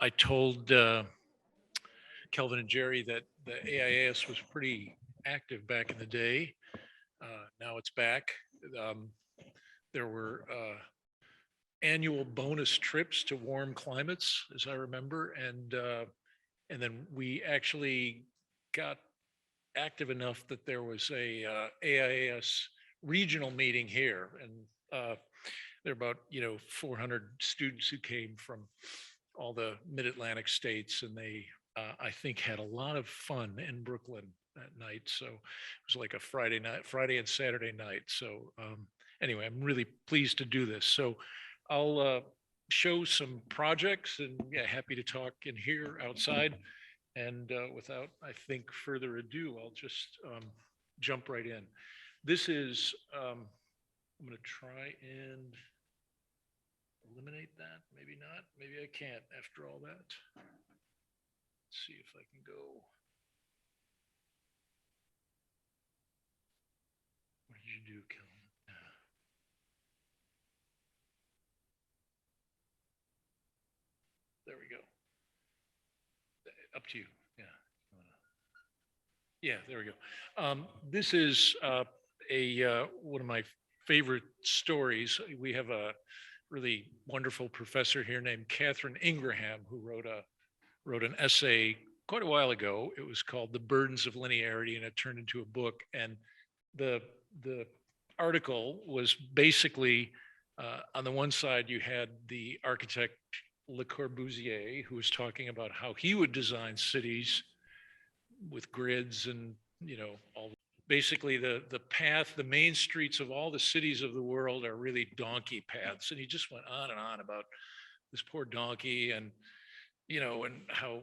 I told Kelvin and Geri that the AIAS was pretty active back in the day. Now it's back. There were annual bonus trips to warm climates, as I remember, and then we actually got active enough that there was a AIAS regional meeting here, and there are about 400 students who came from all the mid-Atlantic states, and they I think had a lot of fun in Brooklyn that night. So it was like a Friday and Saturday night. So anyway, I'm really pleased to do this. So I'll show some projects, and yeah, happy to talk in here outside. And without, I think, further ado, I'll just jump right in. This is, I'm going to try and eliminate that. Maybe not. Maybe I can't after all that. Let's see if I can go. What did you do, Kelvin? There we go. Up to you. Yeah. Yeah, there we go. This is one of my favorite stories. We have a really wonderful professor here named Catherine Ingraham, who wrote an essay quite a while ago. It was called "The Burdens of Linearity," and it turned into a book. And the article was basically, on the one side, you had the architect Le Corbusier, who was talking about how he would design cities with grids and, all basically the path, the main streets of all the cities of the world are really donkey paths. And he just went on and on about this poor donkey and, and how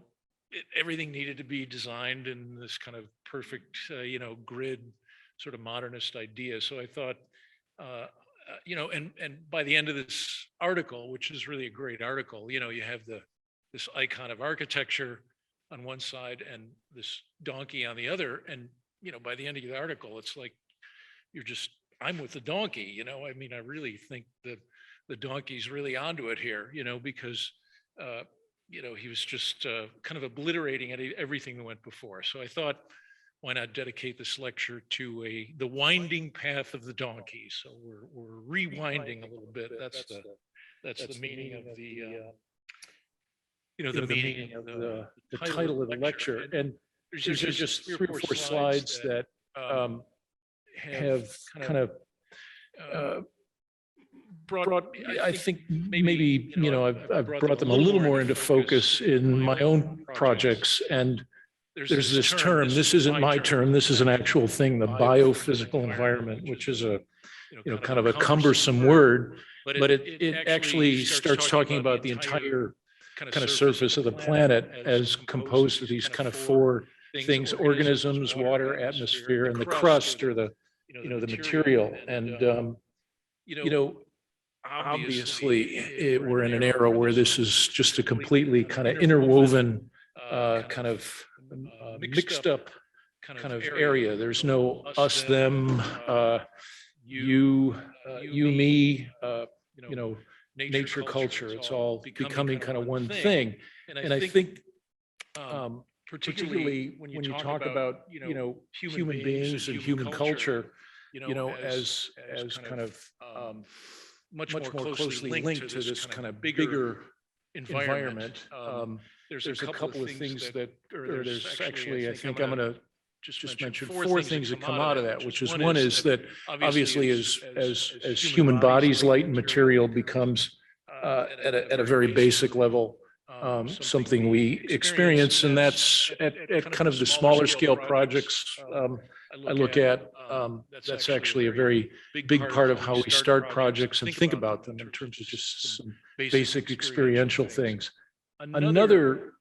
everything needed to be designed in this kind of perfect, grid sort of modernist idea. So I thought, and by the end of this article, which is really a great article, you have this icon of architecture on one side and this donkey on the other. And, by the end of the article, it's like, I'm with the donkey, I mean, I really think that the donkey's really onto it here, because, he was just kind of obliterating everything that went before. So I thought, why not dedicate this lecture to the winding path of the donkey? So we're rewinding a little bit. That's the meaning of the meaning of the title of the lecture. And there's just 3 or 4 slides that have kind of brought, I think maybe, I've brought them a little more into focus in my own projects. And there's this term, this isn't my term, this is an actual thing, the biophysical environment, which is a, kind of a cumbersome word, but it actually starts talking about the entire kind of surface of the planet as composed of these kind of 4 things: organisms, water, atmosphere, and the crust, or the material. And obviously we're in an era where this is just a completely kind of interwoven, kind of mixed up kind of area. There's no us, them, you, me, nature, culture. It's all becoming kind of one thing. And I think, particularly when you talk about, human beings and human culture, as kind of much more closely linked to this kind of bigger environment. There's a couple of things that, or there's actually, I think I'm going to just mention 4 things that come out of that, which is one is that obviously as human bodies, light and material becomes at a very basic level, something we experience, and that's at kind of the smaller scale projects I look at. That's actually a very big part of how we start projects and think about them in terms of just some basic experiential things. Another,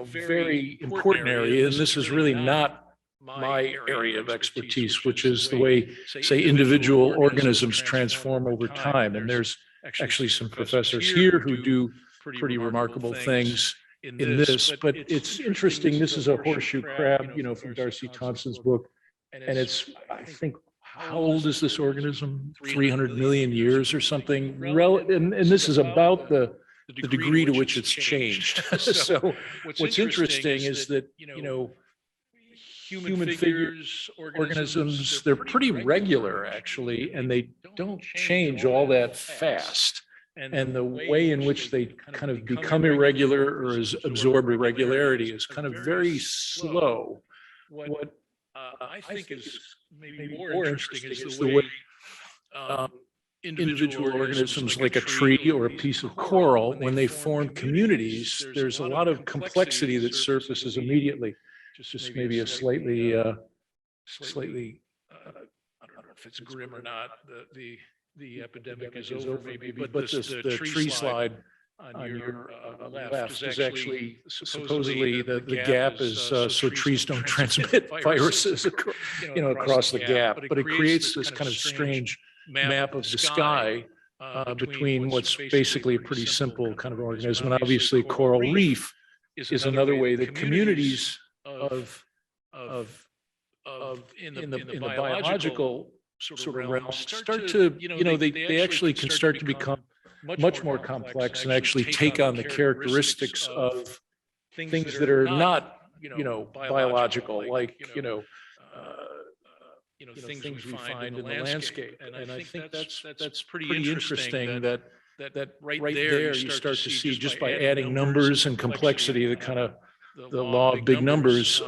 very important area, and this is really not my area of expertise, which is the way, say, individual organisms transform over time. And there's actually some professors here who do pretty remarkable things in this, but it's interesting. This is a horseshoe crab, from Darcy Thompson's book. And it's, I think, how old is this organism? 300 million years or something. And this is about the the degree to which it's changed. So what's interesting is that, human figures, organisms, they're pretty regular actually, and they don't change all that fast. And the way in which they kind of become irregular or absorb irregularity is kind of very slow. What I think is maybe more interesting is the way individual organisms like a tree or a piece of coral, when they form communities, there's a lot of complexity that surfaces immediately. Just maybe a slightly, I don't know if it's grim or not, the epidemic is over maybe, but the tree slide on your left is actually supposedly the gap is so trees don't transmit viruses across the gap, but it creates this kind of strange map of the sky between what's basically a pretty simple kind of organism. And obviously coral reef is another way that communities in the biological sort of realm start to, they actually can start to become much more complex and actually take on the characteristics of things that are not, biological, like, things we find in the landscape. And I think that's pretty interesting that right there you start to see, just by adding numbers and complexity, the kind of the law of big numbers,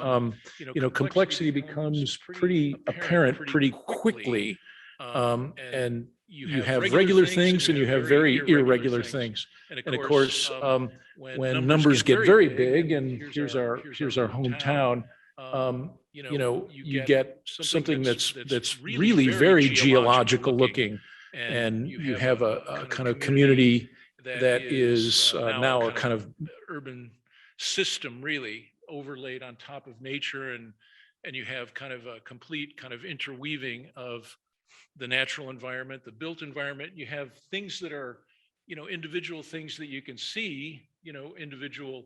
complexity becomes pretty apparent pretty quickly. And you have regular things and you have very irregular things. And of course, when numbers get very big, and here's our hometown, you get something that's really very geological looking, and you have a kind of community that is now a kind of urban system really overlaid on top of nature, and you have kind of a complete kind of interweaving of the natural environment, the built environment. You have things that are, individual things that you can see, individual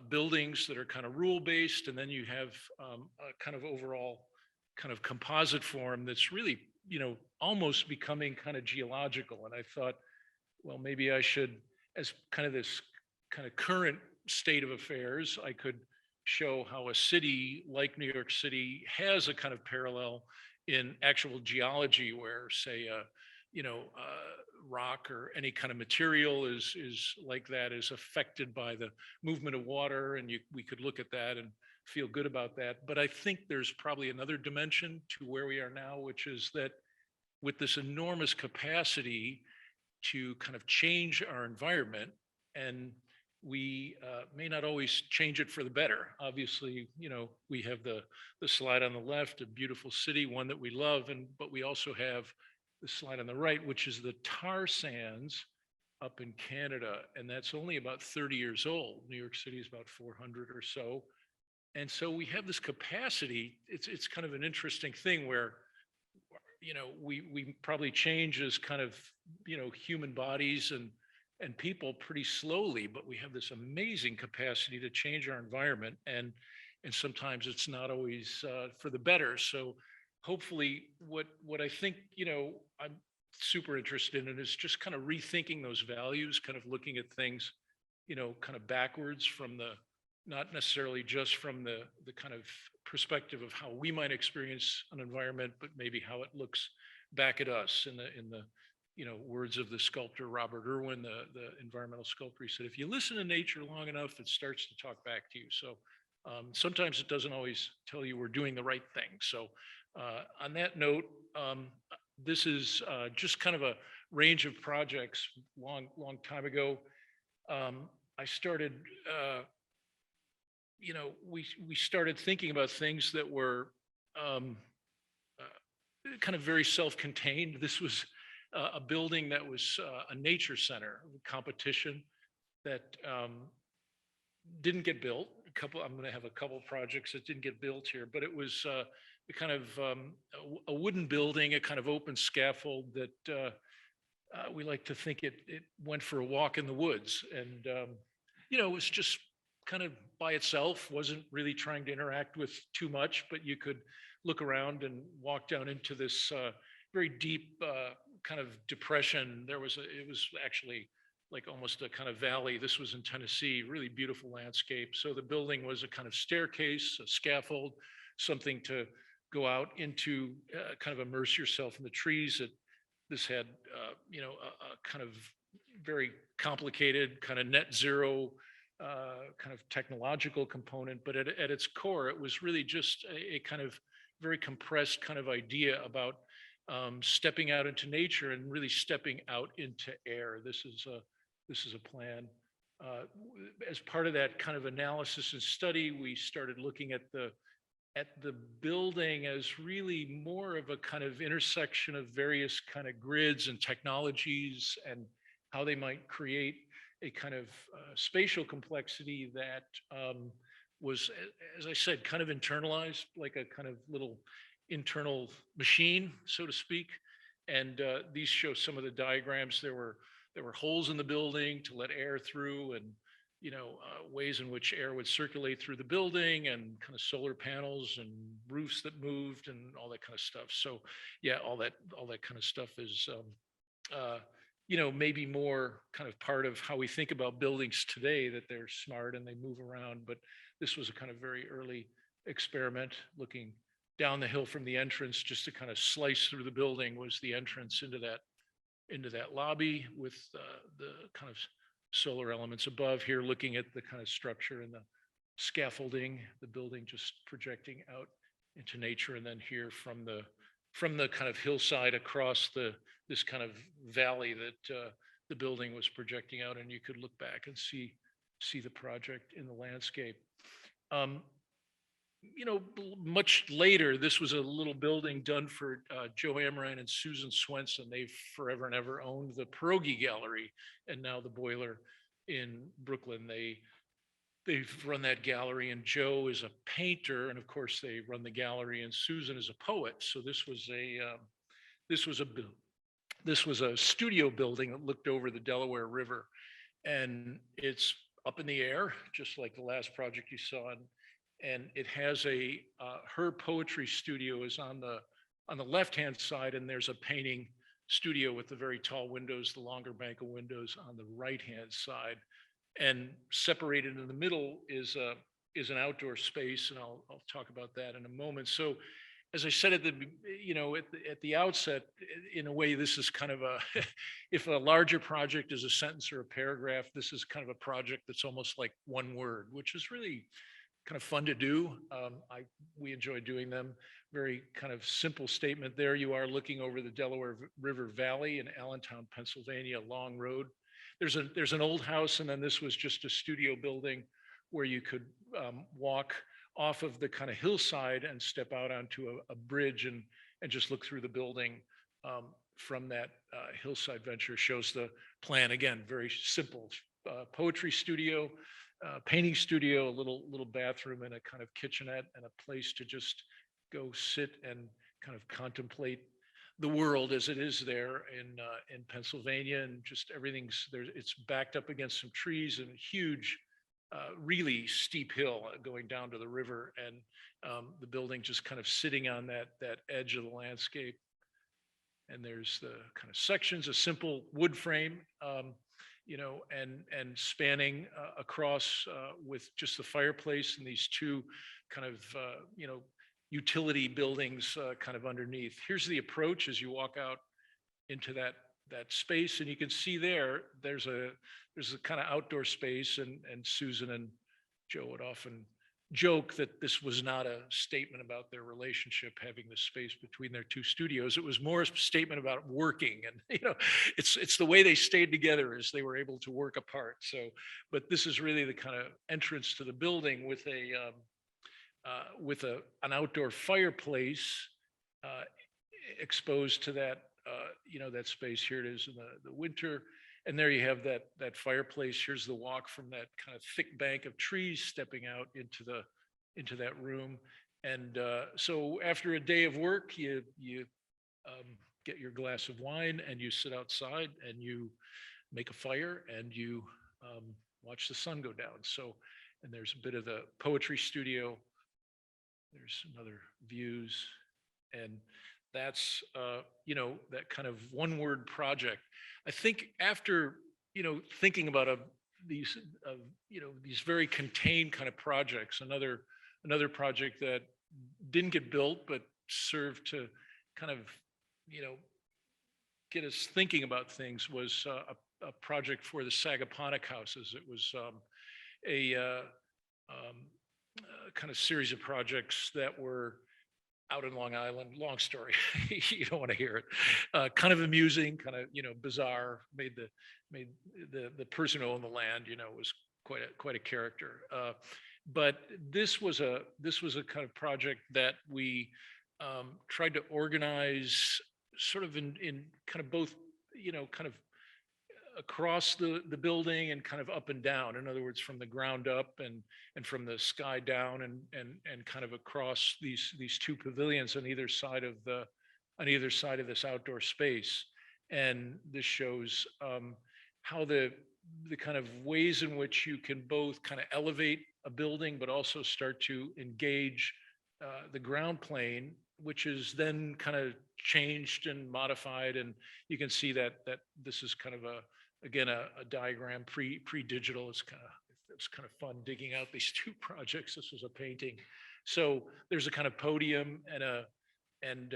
buildings that are kind of rule-based, and then you have a kind of overall kind of composite form that's really, almost becoming kind of geological. And I thought, well, maybe I should, as kind of this kind of current state of affairs, I could show how a city like New York City has a kind of parallel in actual geology, where, say, rock or any kind of material is like that, is affected by the movement of water, and we could look at that and feel good about that. But I think there's probably another dimension to where we are now, which is that with this enormous capacity to kind of change our environment, and we may not always change it for the better. Obviously, we have the slide on the left, a beautiful city, one that we love, but we also have the slide on the right, which is the tar sands up in Canada, and that's only about 30 years old. New York City is about 400 or so. And so we have this capacity. It's kind of an interesting thing where, we probably change as kind of, human bodies and people pretty slowly, but we have this amazing capacity to change our environment, and sometimes it's not always for the better. So hopefully what I think, I'm super interested in is just kind of rethinking those values, kind of looking at things, kind of backwards from not necessarily just from the kind of perspective of how we might experience an environment, but maybe how it looks back at us. In the words of the sculptor Robert Irwin, the environmental sculptor, he said, if you listen to nature long enough, it starts to talk back to you. So sometimes it doesn't always tell you we're doing the right thing. So on that note, this is just kind of a range of projects. Long time ago, I started, we started thinking about things that were kind of very self-contained. This was a building that was a nature center, a competition that didn't get built. I'm going to have a couple projects that didn't get built here, but it was a kind of a wooden building, a kind of open scaffold that we like to think it went for a walk in the woods. And, it was just kind of by itself, wasn't really trying to interact with too much, but you could look around and walk down into this very deep kind of depression. It was actually like almost a kind of valley. This was in Tennessee, really beautiful landscape. So the building was a kind of staircase, a scaffold, something to go out into, kind of immerse yourself in the trees. This had, a kind of very complicated kind of net zero kind of technological component, but at its core, it was really just a kind of very compressed kind of idea about stepping out into nature and really stepping out into air. This is a plan. As part of that kind of analysis and study, we started looking at the building as really more of a kind of intersection of various kind of grids and technologies and how they might create a kind of spatial complexity that was, as I said, kind of internalized, like a kind of little internal machine, so to speak. And these show some of the diagrams. There were holes in the building to let air through, and ways in which air would circulate through the building, and kind of solar panels and roofs that moved and all that kind of stuff. So yeah, all that kind of stuff is maybe more kind of part of how we think about buildings today, that they're smart and they move around. But this was a kind of very early experiment. Looking down the hill from the entrance, just to kind of slice through the building, was the entrance into that lobby with the kind of solar elements above. Here, looking at the kind of structure and the scaffolding, the building just projecting out into nature. And then here from the kind of hillside across this kind of valley that the building was projecting out, and you could look back and see the project in the landscape. Much later, this was a little building done for Joe Amaran and Susan Swenson. They've forever and ever owned the Pierogi Gallery and now the Boiler in Brooklyn. They've run that gallery, and Joe is a painter, and of course they run the gallery, and Susan is a poet. So this was a studio building that looked over the Delaware River, and it's up in the air, just like the last project you saw. And it has her poetry studio is on the left-hand side, and there's a painting studio with the very tall windows, the longer bank of windows on the right-hand side. And separated in the middle is an outdoor space, and I'll talk about that in a moment. So, as I said at the outset, in a way, this is kind of if a larger project is a sentence or a paragraph, this is kind of a project that's almost like one word, which is really kind of fun to do. We enjoy doing them. Very kind of simple statement. There you are looking over the Delaware River Valley in Allentown, Pennsylvania, long road. There's an old house, and then this was just a studio building where you could walk off of the kind of hillside and step out onto a bridge and just look through the building from that hillside venture. Shows the plan. Again, very simple. Poetry studio, painting studio, a little bathroom, and a kind of kitchenette, and a place to just go sit and kind of contemplate the world as it is there in Pennsylvania. And just everything's there. It's backed up against some trees and a huge, really steep hill going down to the river, and the building just kind of sitting on that edge of the landscape. And there's the kind of sections, a simple wood frame, and spanning across with just the fireplace and these two kind of, utility buildings kind of underneath. Here's the approach as you walk out into that space, and you can see there's a kind of outdoor space, and Susan and Joe would often joke that this was not a statement about their relationship, having this space between their two studios. It was more a statement about working, and it's the way they stayed together as they were able to work apart. So, but this is really the kind of entrance to the building with an outdoor fireplace exposed to that that space. Here it is in the winter, and there you have that fireplace. Here's the walk from that kind of thick bank of trees stepping out into that room. And so after a day of work, you get your glass of wine, and you sit outside, and you make a fire, and you watch the sun go down. So, and there's a bit of the poetry studio. There's another views, and that's that kind of one word project. I think after thinking about these these very contained kind of projects. Another project that didn't get built but served to kind of get us thinking about things was a project for the Saga Ponic houses. It was a kind of series of projects that were out in Long Island. Long story, you don't want to hear it. Kind of amusing, kind of bizarre. Made the person who owned the land was quite a character. But this was a kind of project that we tried to organize sort of in kind of both kind of across the building and kind of up and down. In other words, from the ground up and from the sky down and kind of across these two pavilions on either side of this outdoor space. And this shows how the kind of ways in which you can both kind of elevate a building, but also start to engage the ground plane, which is then kind of changed and modified. And you can see that this is kind of a diagram pre-digital. It's kind of fun digging out these two projects. This was a painting. So there's a kind of podium and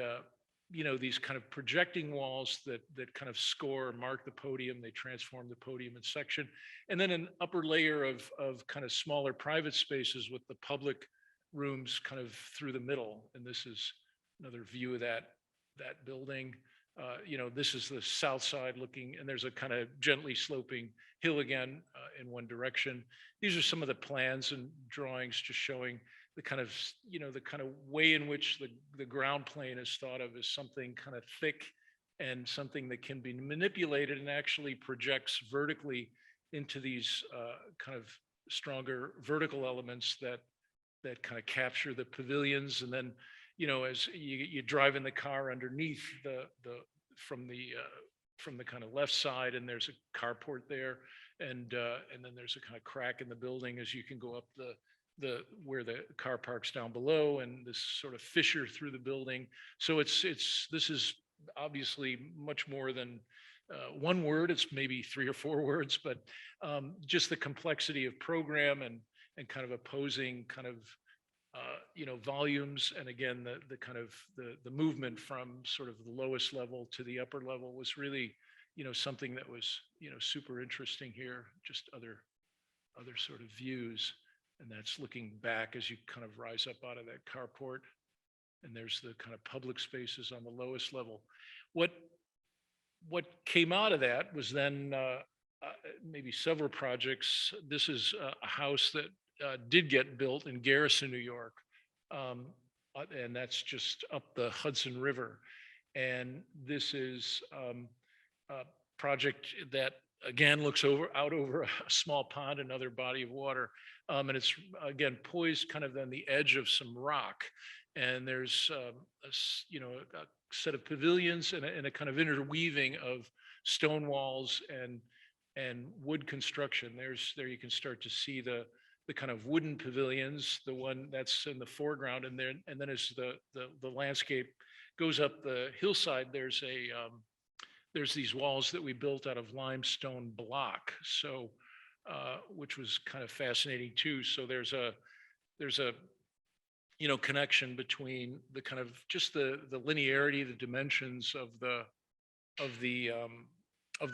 these kind of projecting walls that kind of score and mark the podium. They transform the podium in section, and then an upper layer of kind of smaller private spaces with the public rooms kind of through the middle. And this is another view of that building. This is the south side looking, and there's a kind of gently sloping hill again in one direction. These are some of the plans and drawings just showing the kind of way in which the ground plane is thought of as something kind of thick and something that can be manipulated and actually projects vertically into these kind of stronger vertical elements that kind of capture the pavilions. And then as you drive in the car underneath from the kind of left side, and there's a carport there, and then there's a kind of crack in the building as you can go up where the car parks down below, and this sort of fissure through the building. So this is obviously much more than one word. It's maybe 3 or 4 words, but just the complexity of program and kind of opposing kind of volumes. And again, the kind of the movement from sort of the lowest level to the upper level was really, something that was, super interesting here. Just other sort of views. And that's looking back as you kind of rise up out of that carport. And there's the kind of public spaces on the lowest level. What came out of that was then maybe several projects. This is a house that did get built in Garrison, New York. And that's just up the Hudson River. And this is a project that, again, looks out over a small pond, another body of water. And it's, again, poised kind of on the edge of some rock. And there's, a set of pavilions and a kind of interweaving of stone walls and wood construction. There you can start to see the kind of wooden pavilions, the one that's in the foreground, and then as the landscape goes up the hillside, there's these walls that we built out of limestone block. So, which was kind of fascinating too. So there's a connection between the kind of just the linearity, the dimensions of the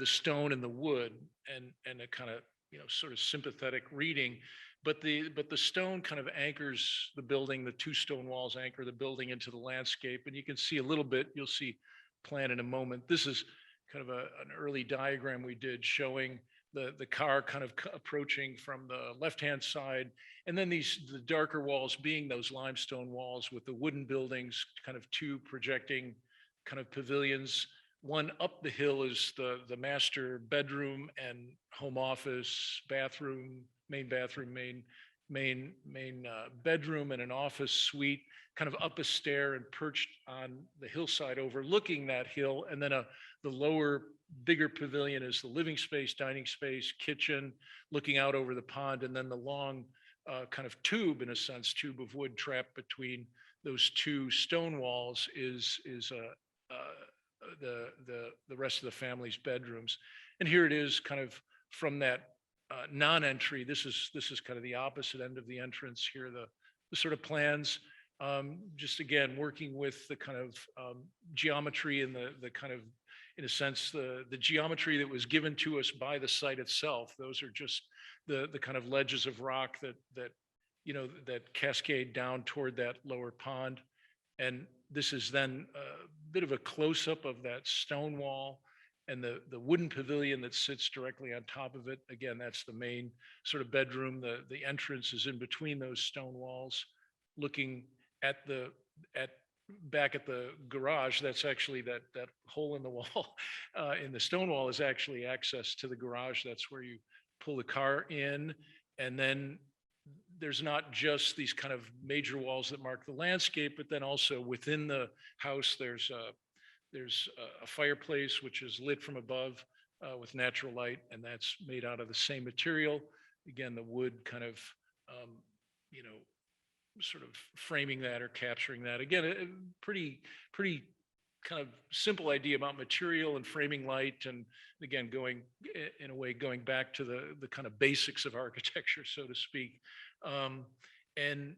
stone and the wood, and a kind of sort of sympathetic reading. But the stone kind of anchors the building. The two stone walls anchor the building into the landscape, and you can see a little bit. You'll see plan in a moment. This is kind of an early diagram we did showing the car kind of approaching from the left-hand side, and then the darker walls being those limestone walls with the wooden buildings, kind of two projecting kind of pavilions. One up the hill is the master bedroom and home office, bathroom, main bathroom, main bedroom, and an office suite, kind of up a stair and perched on the hillside overlooking that hill. And then the lower, bigger pavilion is the living space, dining space, kitchen, looking out over the pond. And then the long kind of tube, in a sense, tube of wood trapped between those two stone walls is the rest of the family's bedrooms. And here it is kind of from that non-entry, this is kind of the opposite end of the entrance here, the sort of plans. Just again, working with the kind of geometry and the kind of, in a sense, the geometry that was given to us by the site itself. Those are just the kind of ledges of rock that that cascade down toward that lower pond. And this is then a bit of a close-up of that stone wall and the wooden pavilion that sits directly on top of it. Again, that's the main sort of bedroom. The entrance is in between those stone walls, looking at back at the garage. That's actually that hole in the wall in the stone wall is actually access to the garage. That's where you pull the car in. And then there's not just these kind of major walls that mark the landscape, but then also within the house, there's a fireplace which is lit from above with natural light, and that's made out of the same material. Again, the wood kind of, sort of framing that or capturing that. Again, a pretty kind of simple idea about material and framing light, and again, going in a way going back to the kind of basics of architecture, so to speak. And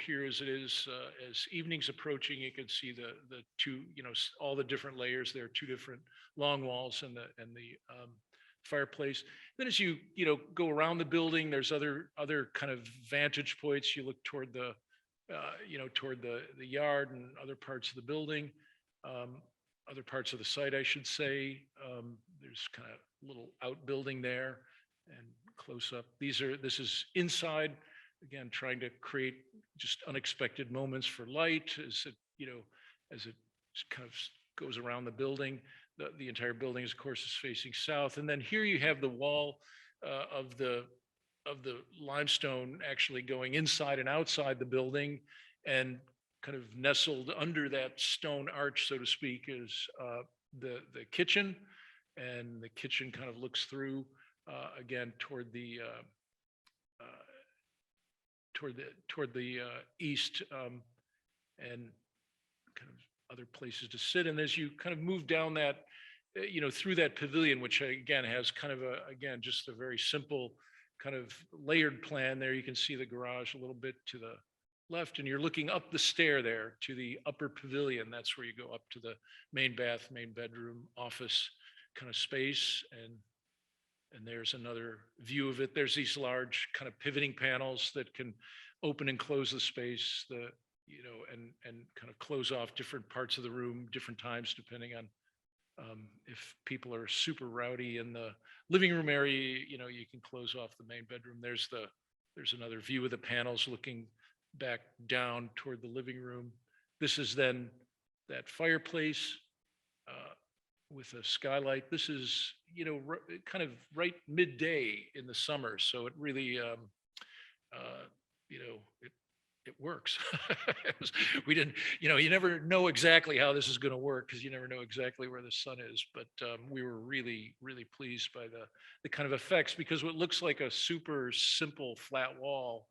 here as it is, as evening's approaching, you can see the two, all the different layers. There are two different long walls and the fireplace. Then as you go around the building, there's other kind of vantage points. You look toward the toward the yard and other parts of the building, other parts of the site, I should say. There's kind of a little outbuilding there and close up. This is inside, again, trying to create just unexpected moments for light as it kind of goes around the building. The entire building, of course, is facing south. And then here you have the wall of the limestone actually going inside and outside the building, and kind of nestled under that stone arch, so to speak, is the kitchen. And the kitchen kind of looks through again toward the east, and kind of other places to sit. And as you kind of move down that, through that pavilion, which again has kind of just a very simple kind of layered plan there. You can see the garage a little bit to the left, and you're looking up the stair there to the upper pavilion. That's where you go up to the main bath, main bedroom, office kind of space. And there's another view of it. There's these large kind of pivoting panels that can open and close the space, and kind of close off different parts of the room, different times, depending on if people are super rowdy in the living room area, you can close off the main bedroom. There's another view of the panels looking back down toward the living room. This is then that fireplace with a skylight. This is, kind of right midday in the summer. So it really, it works. We didn't, you never know exactly how this is going to work because you never know exactly where the sun is. But we were really, really pleased by the kind of effects, because what looks like a super simple flat wall,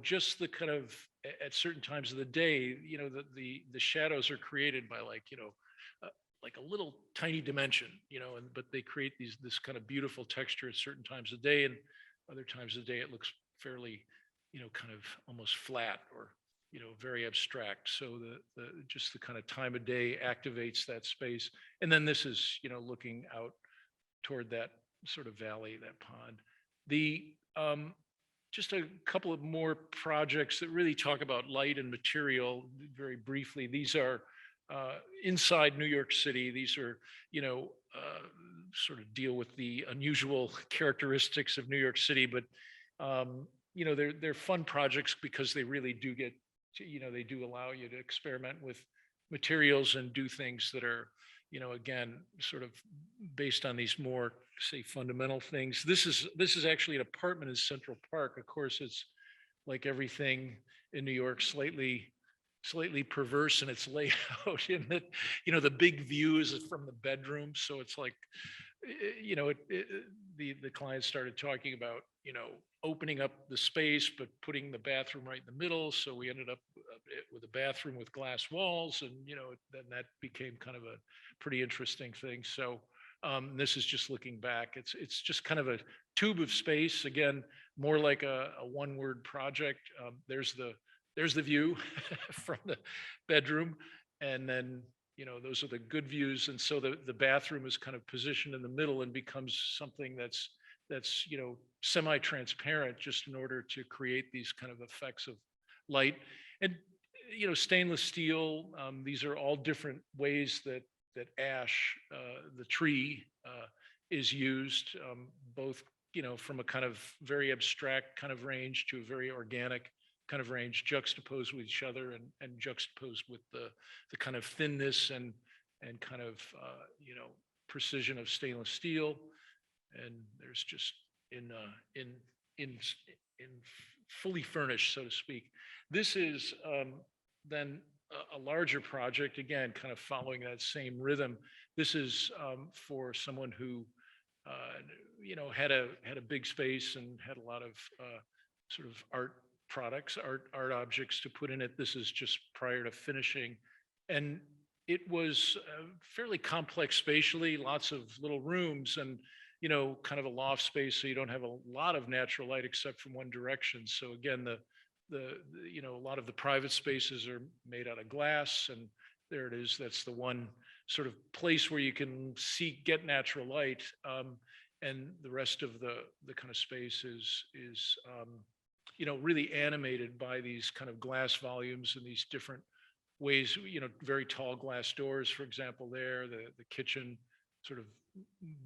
just the kind of at certain times of the day, the shadows are created by like a little tiny dimension, but they create this kind of beautiful texture at certain times of day, and other times of day it looks fairly, kind of almost flat or, very abstract. So just the kind of time of day activates that space. And then this is, looking out toward that sort of valley, that pond. Just a couple of more projects that really talk about light and material very briefly. These are inside New York City. These are, sort of deal with the unusual characteristics of New York City, but they're fun projects because they really do get to, they do allow you to experiment with materials and do things that are, again, sort of based on these more, say, fundamental things. This is actually an apartment in Central Park. Of course, it's like everything in New York, slightly perverse in its layout, in that, the big view is from the bedroom. So it's like, the client started talking about, opening up the space, but putting the bathroom right in the middle. So we ended up with a bathroom with glass walls, and, then that became kind of a pretty interesting thing. So This is just looking back. It's just kind of a tube of space. Again, more like a one-word project. There's the view from the bedroom, and then those are the good views. And so the bathroom is kind of positioned in the middle and becomes something that's semi-transparent, just in order to create these kind of effects of light. And stainless steel. These are all different ways that ash, the tree, is used, both from a kind of very abstract kind of range to a very organic kind of range, juxtaposed with each other, and juxtaposed with the kind of thinness and kind of precision of stainless steel. And there's just in fully furnished, so to speak. This is then a larger project, again, kind of following that same rhythm. This is for someone who had a big space and had a lot of sort of art products, art objects to put in it. This is just prior to finishing, and it was fairly complex spatially, lots of little rooms, and kind of a loft space, so you don't have a lot of natural light except from one direction. So again, the a lot of the private spaces are made out of glass, and there it is. That's the one sort of place where you can get natural light, and the rest of the kind of space is really animated by these kind of glass volumes and these different ways. Very tall glass doors, for example. There, the kitchen sort of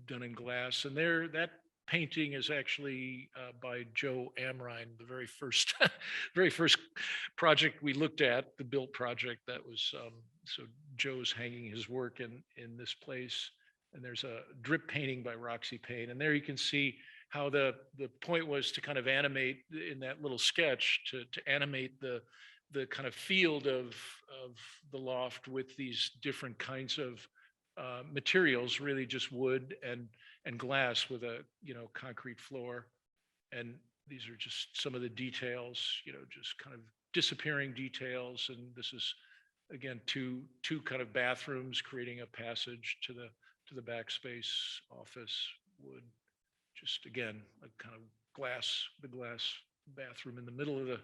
done in glass, and that painting is actually by Joe Amrine, the very first project we looked at, the built project. That was so Joe's hanging his work in this place, and there's a drip painting by Roxy Payne, and there you can see how the point was to kind of animate in that little sketch to animate the kind of field of the loft with these different kinds of materials, really just wood and glass with a concrete floor. And these are just some of the details, just kind of disappearing details. And this is again two kind of bathrooms creating a passage to the backspace, office, wood. Just again a kind of the glass bathroom in the middle of the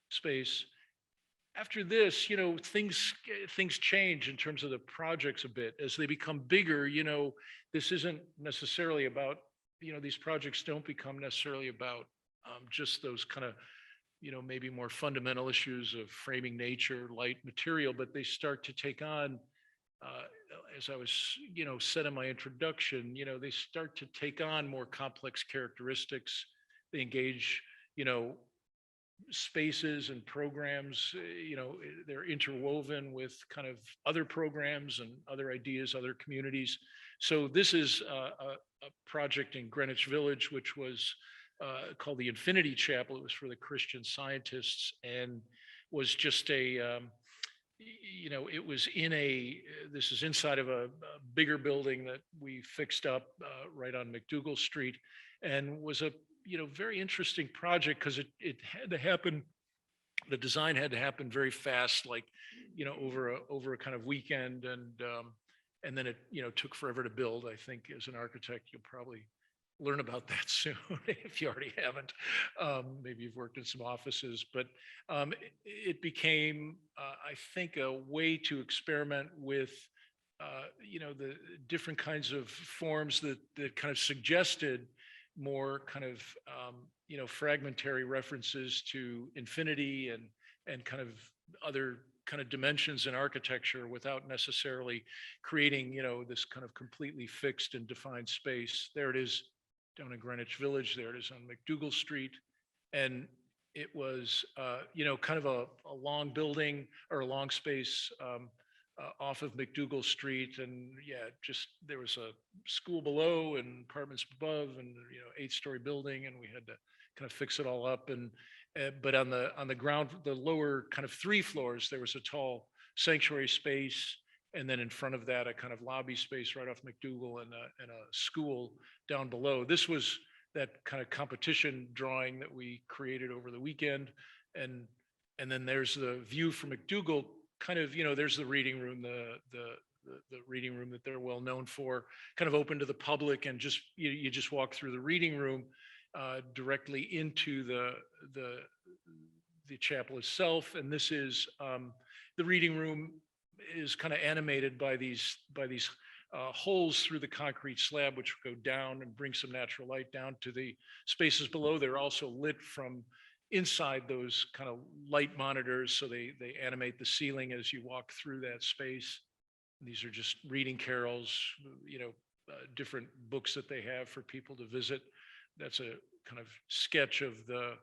space. After this, things change in terms of the projects a bit as they become bigger. This isn't necessarily about, these projects don't become necessarily about just those kind of, maybe more fundamental issues of framing nature, light, material, but they start to take on, as I was, said in my introduction, they start to take on more complex characteristics. They engage, spaces and programs, they're interwoven with kind of other programs and other ideas, other communities. So this is a project in Greenwich Village, which was called the Infinity Chapel. It was for the Christian Scientists, and was just it was this is inside of a bigger building that we fixed up right on McDougal Street, and was a very interesting project because it had to happen. The design had to happen very fast, like over a kind of weekend, and then it took forever to build. I think as an architect, you'll probably learn about that soon if you already haven't. Maybe you've worked in some offices, but it became, I think, a way to experiment with the different kinds of forms that kind of suggested more kind of fragmentary references to infinity and kind of other kind of dimensions in architecture, without necessarily creating this kind of completely fixed and defined space. There it is down in Greenwich Village. There it is on McDougal Street, and it was kind of a long building, or a long space off of McDougal Street. And just there was a school below and apartments above, and 8-story building, and we had to kind of fix it all up. And but on the ground, the lower kind of 3 floors, there was a tall sanctuary space, and then in front of that, a kind of lobby space right off McDougal, and a school down below. This was that kind of competition drawing that we created over the weekend, and then there's the view from McDougal. Kind of, there's the reading room, the the reading room that they're well known for, kind of open to the public, and just you just walk through the reading room directly into the chapel itself. And this is the reading room is kind of animated by these holes through the concrete slab, which go down and bring some natural light down to the spaces below. They're also lit from inside those kind of light monitors, so they animate the ceiling as you walk through that space. These are just reading carols, different books that they have for people to visit. That's a kind of sketch of the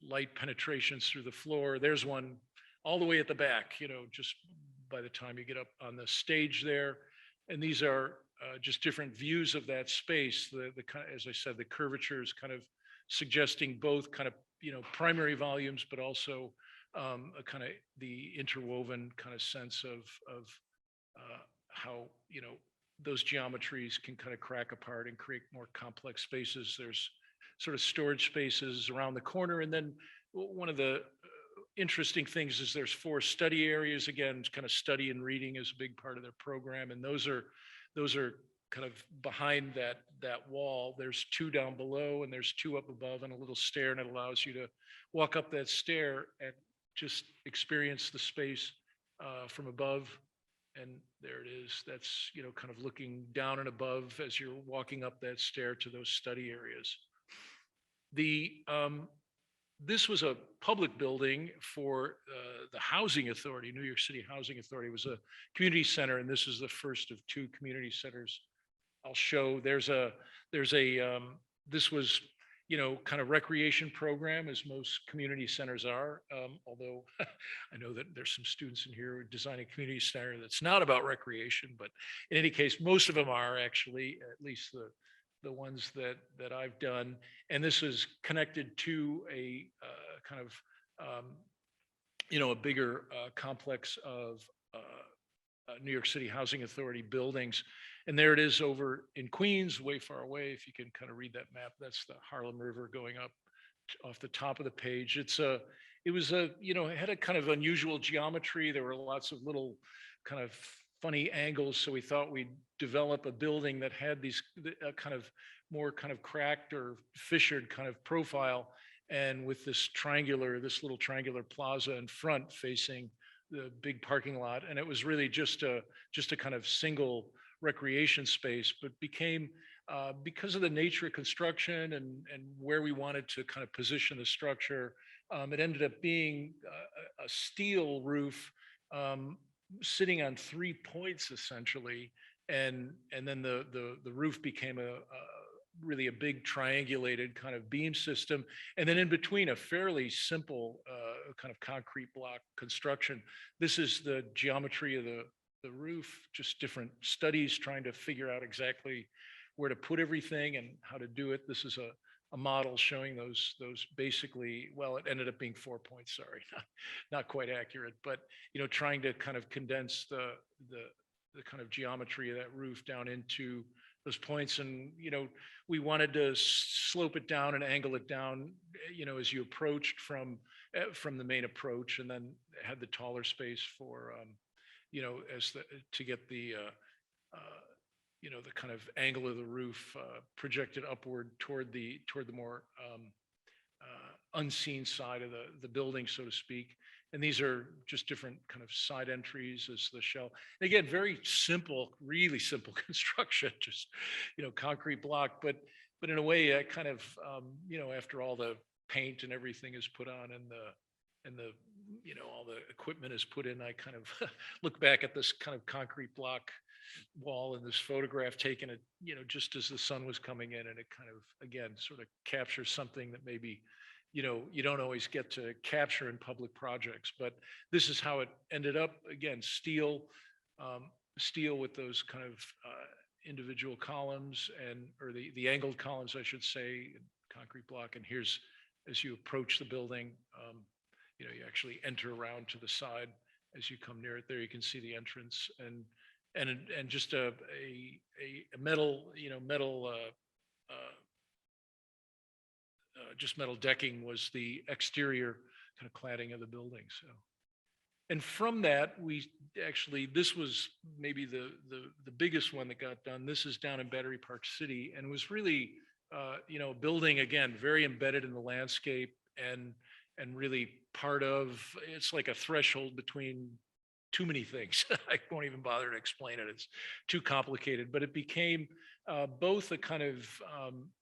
light penetrations through the floor. There's one all the way at the back, just by the time you get up on the stage there. And these are just different views of that space. The as I said, the curvature is kind of suggesting both kind of primary volumes, but also a kind of the interwoven kind of sense of how those geometries can kind of crack apart and create more complex spaces. There's sort of storage spaces around the corner, and then one of the interesting things is there's 4 study areas. Again, kind of study and reading is a big part of their program, and those are kind of behind that wall. There's 2 down below, and there's 2 up above, and a little stair, and it allows you to walk up that stair and just experience the space from above. And there it is. That's kind of looking down and above as you're walking up that stair to those study areas. This was a public building for the Housing Authority. New York City Housing Authority was a community center, and this is the first of 2 community centers I'll show. This was, kind of recreation program, as most community centers are. Although I know that there's some students in here who design a community center that's not about recreation, but in any case, most of them are actually, at least the ones that I've done. And this is connected to a kind of, a bigger complex of New York City Housing Authority buildings. And there it is over in Queens, way far away. If you can kind of read that map, that's the Harlem River going up off the top of the page. It had a kind of unusual geometry. There were lots of little kind of funny angles. So we thought we'd develop a building that had these kind of more kind of cracked or fissured kind of profile. And with this little triangular plaza in front facing the big parking lot. And it was really just a kind of single recreation space, but became, because of the nature of construction and where we wanted to kind of position the structure, it ended up being a steel roof sitting on 3 points essentially, and then the roof became really a big triangulated kind of beam system, and then in between a fairly simple kind of concrete block construction. This is the geometry of the roof, just different studies trying to figure out exactly where to put everything and how to do it. This is a model showing those basically, well, it ended up being 4 points, sorry, not quite accurate, but trying to kind of condense the kind of geometry of that roof down into those points. And we wanted to slope it down and angle it down as you approached from the main approach, and then had the taller space for to get the the kind of angle of the roof projected upward toward the more unseen side of the building, so to speak. And these are just different kind of side entries as the shell. And again, very simple, really simple construction, just concrete block, but in a way that kind of after all the paint and everything is put on and the all the equipment is put in, I kind of look back at this kind of concrete block wall in this photograph taken at just as the sun was coming in, and it kind of again sort of captures something that maybe you don't always get to capture in public projects. But this is how it ended up. Again, steel with those kind of individual columns, or the angled columns, I should say, concrete block. And here's, as you approach the building, you actually enter around to the side as you come near it. There you can see the entrance, and just a metal just metal decking was the exterior kind of cladding of the building. So And from that, we actually, this was maybe the biggest one that got done. This is down in Battery Park City, and was really, building, again, very embedded in the landscape, and really part of, it's like a threshold between too many things. I won't even bother to explain it. It's too complicated, but it became both a kind of,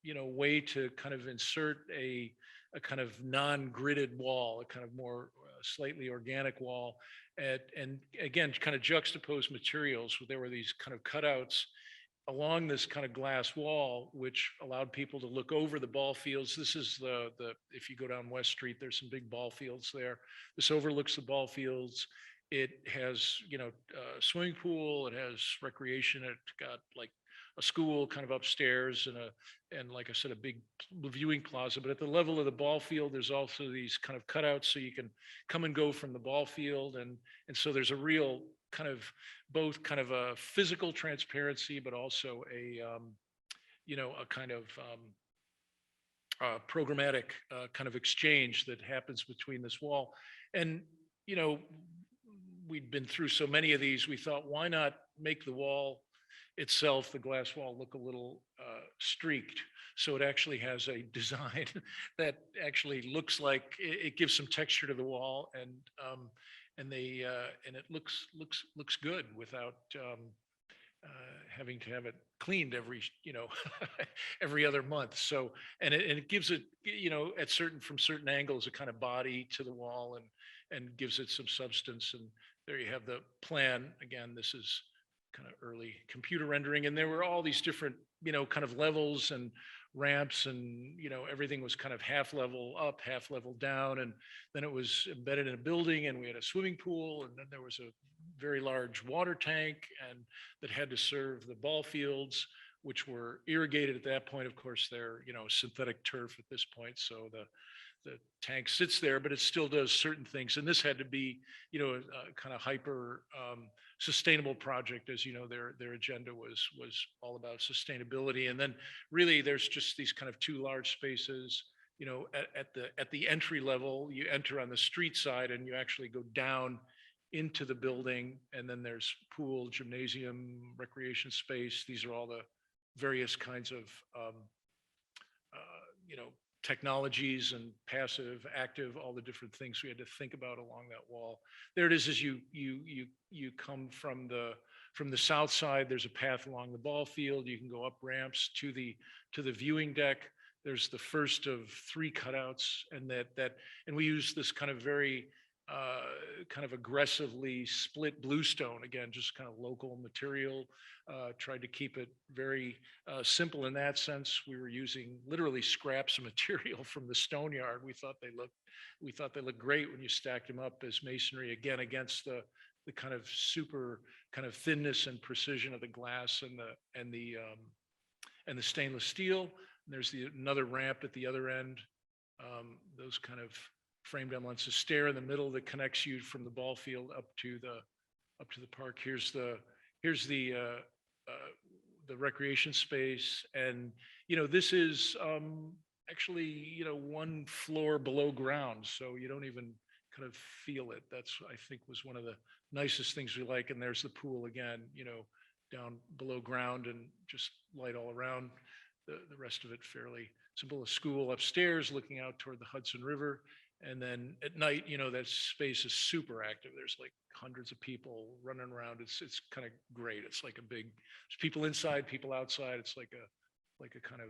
way to kind of insert a kind of non-gridded wall, a kind of more slightly organic wall, and again, kind of juxtapose materials. There were these kind of cutouts along this kind of glass wall, which allowed people to look over the ball fields. This is if you go down West Street, there's some big ball fields there. This overlooks the ball fields. It has, a swimming pool. It has recreation. It's got like a school kind of upstairs, and like I said, a big viewing plaza. But at the level of the ball field, there's also these kind of cutouts so you can come and go from the ball field, and so there's a real kind of both kind of a physical transparency, but also a a kind of programmatic kind of exchange that happens between this wall. And we'd been through so many of these, we thought, why not make the wall itself, the glass wall, look a little streaked, so it actually has a design that actually looks like it gives some texture to the wall, and it looks good without having to have it cleaned every every other month. So and it gives it from certain angles a kind of body to the wall, and gives it some substance. And there you have the plan. Again, this is kind of early computer rendering, and there were all these different kind of levels and ramps, and everything was kind of half level up, half level down, and then it was embedded in a building, and we had a swimming pool, and then there was a very large water tank, and that had to serve the ball fields, which were irrigated at that point. Of course, they're synthetic turf at this point, so the tank sits there, but it still does certain things. And this had to be, a kind of hyper sustainable project. As you know, their agenda was all about sustainability. And then really there's just these kind of two large spaces, at the entry level. You enter on the street side, and you actually go down into the building, and then there's pool, gymnasium, recreation space. These are all the various kinds of technologies, and passive, active, all the different things we had to think about along that wall. There it is. As you come from the south side, there's a path along the ball field. You can go up ramps to the viewing deck. There's the first of 3 cutouts, and and we use this kind of very kind of aggressively split bluestone, again, just kind of local material. Tried to keep it very simple in that sense. We were using literally scraps of material from the stone yard. We thought they looked great when you stacked them up as masonry, again, against the kind of super kind of thinness and precision of the glass and the stainless steel. And there's another ramp at the other end. Those kind of framed elements, a stair in the middle that connects you from the ball field up to the park. Here's the recreation space, and this is actually 1 floor below ground, so you don't even kind of feel it. That's, I think, was one of the nicest things we like. And there's the pool again, down below ground, and just light all around. The rest of it fairly simple. A school upstairs looking out toward the Hudson River. And then at night, that space is super active. There's like hundreds of people running around. It's kind of great. It's like there's people inside, people outside. It's like a kind of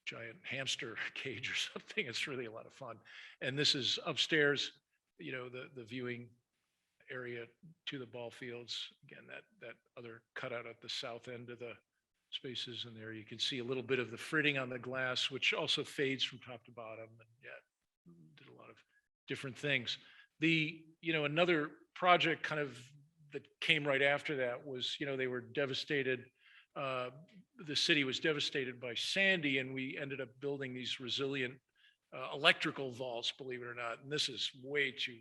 giant hamster cage or something. It's really a lot of fun. And this is upstairs, the viewing area to the ball fields. Again, that other cutout at the south end of the spaces. And there you can see a little bit of the fritting on the glass, which also fades from top to bottom. And did a lot of different things. Another project kind of that came right after that was, they were devastated. The city was devastated by Sandy, and we ended up building these resilient electrical vaults, believe it or not. And this is way too,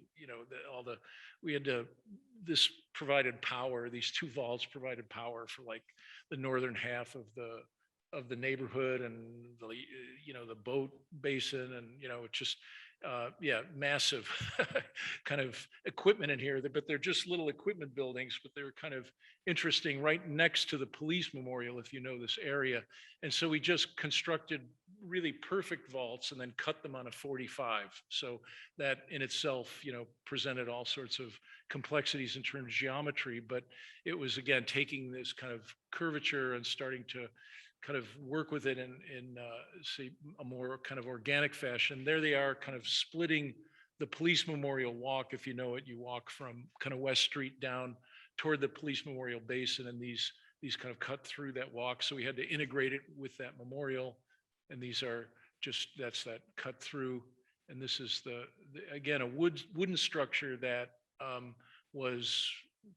this provided power. These 2 vaults provided power for like the northern half of the neighborhood, and the boat basin, and massive kind of equipment in here, but they're just little equipment buildings, but they're kind of interesting right next to the police memorial, if you know this area. And so we just constructed really perfect vaults and then cut them on a 45. So that in itself, presented all sorts of complexities in terms of geometry, but it was, again, taking this kind of curvature and starting to kind of work with it in say, a more kind of organic fashion. There they are, kind of splitting the Police Memorial Walk. If you know it, you walk from kind of West Street down toward the Police Memorial Basin, and these kind of cut through that walk. So we had to integrate it with that memorial, and these are just, that's that cut through. And this is again, a wooden structure that was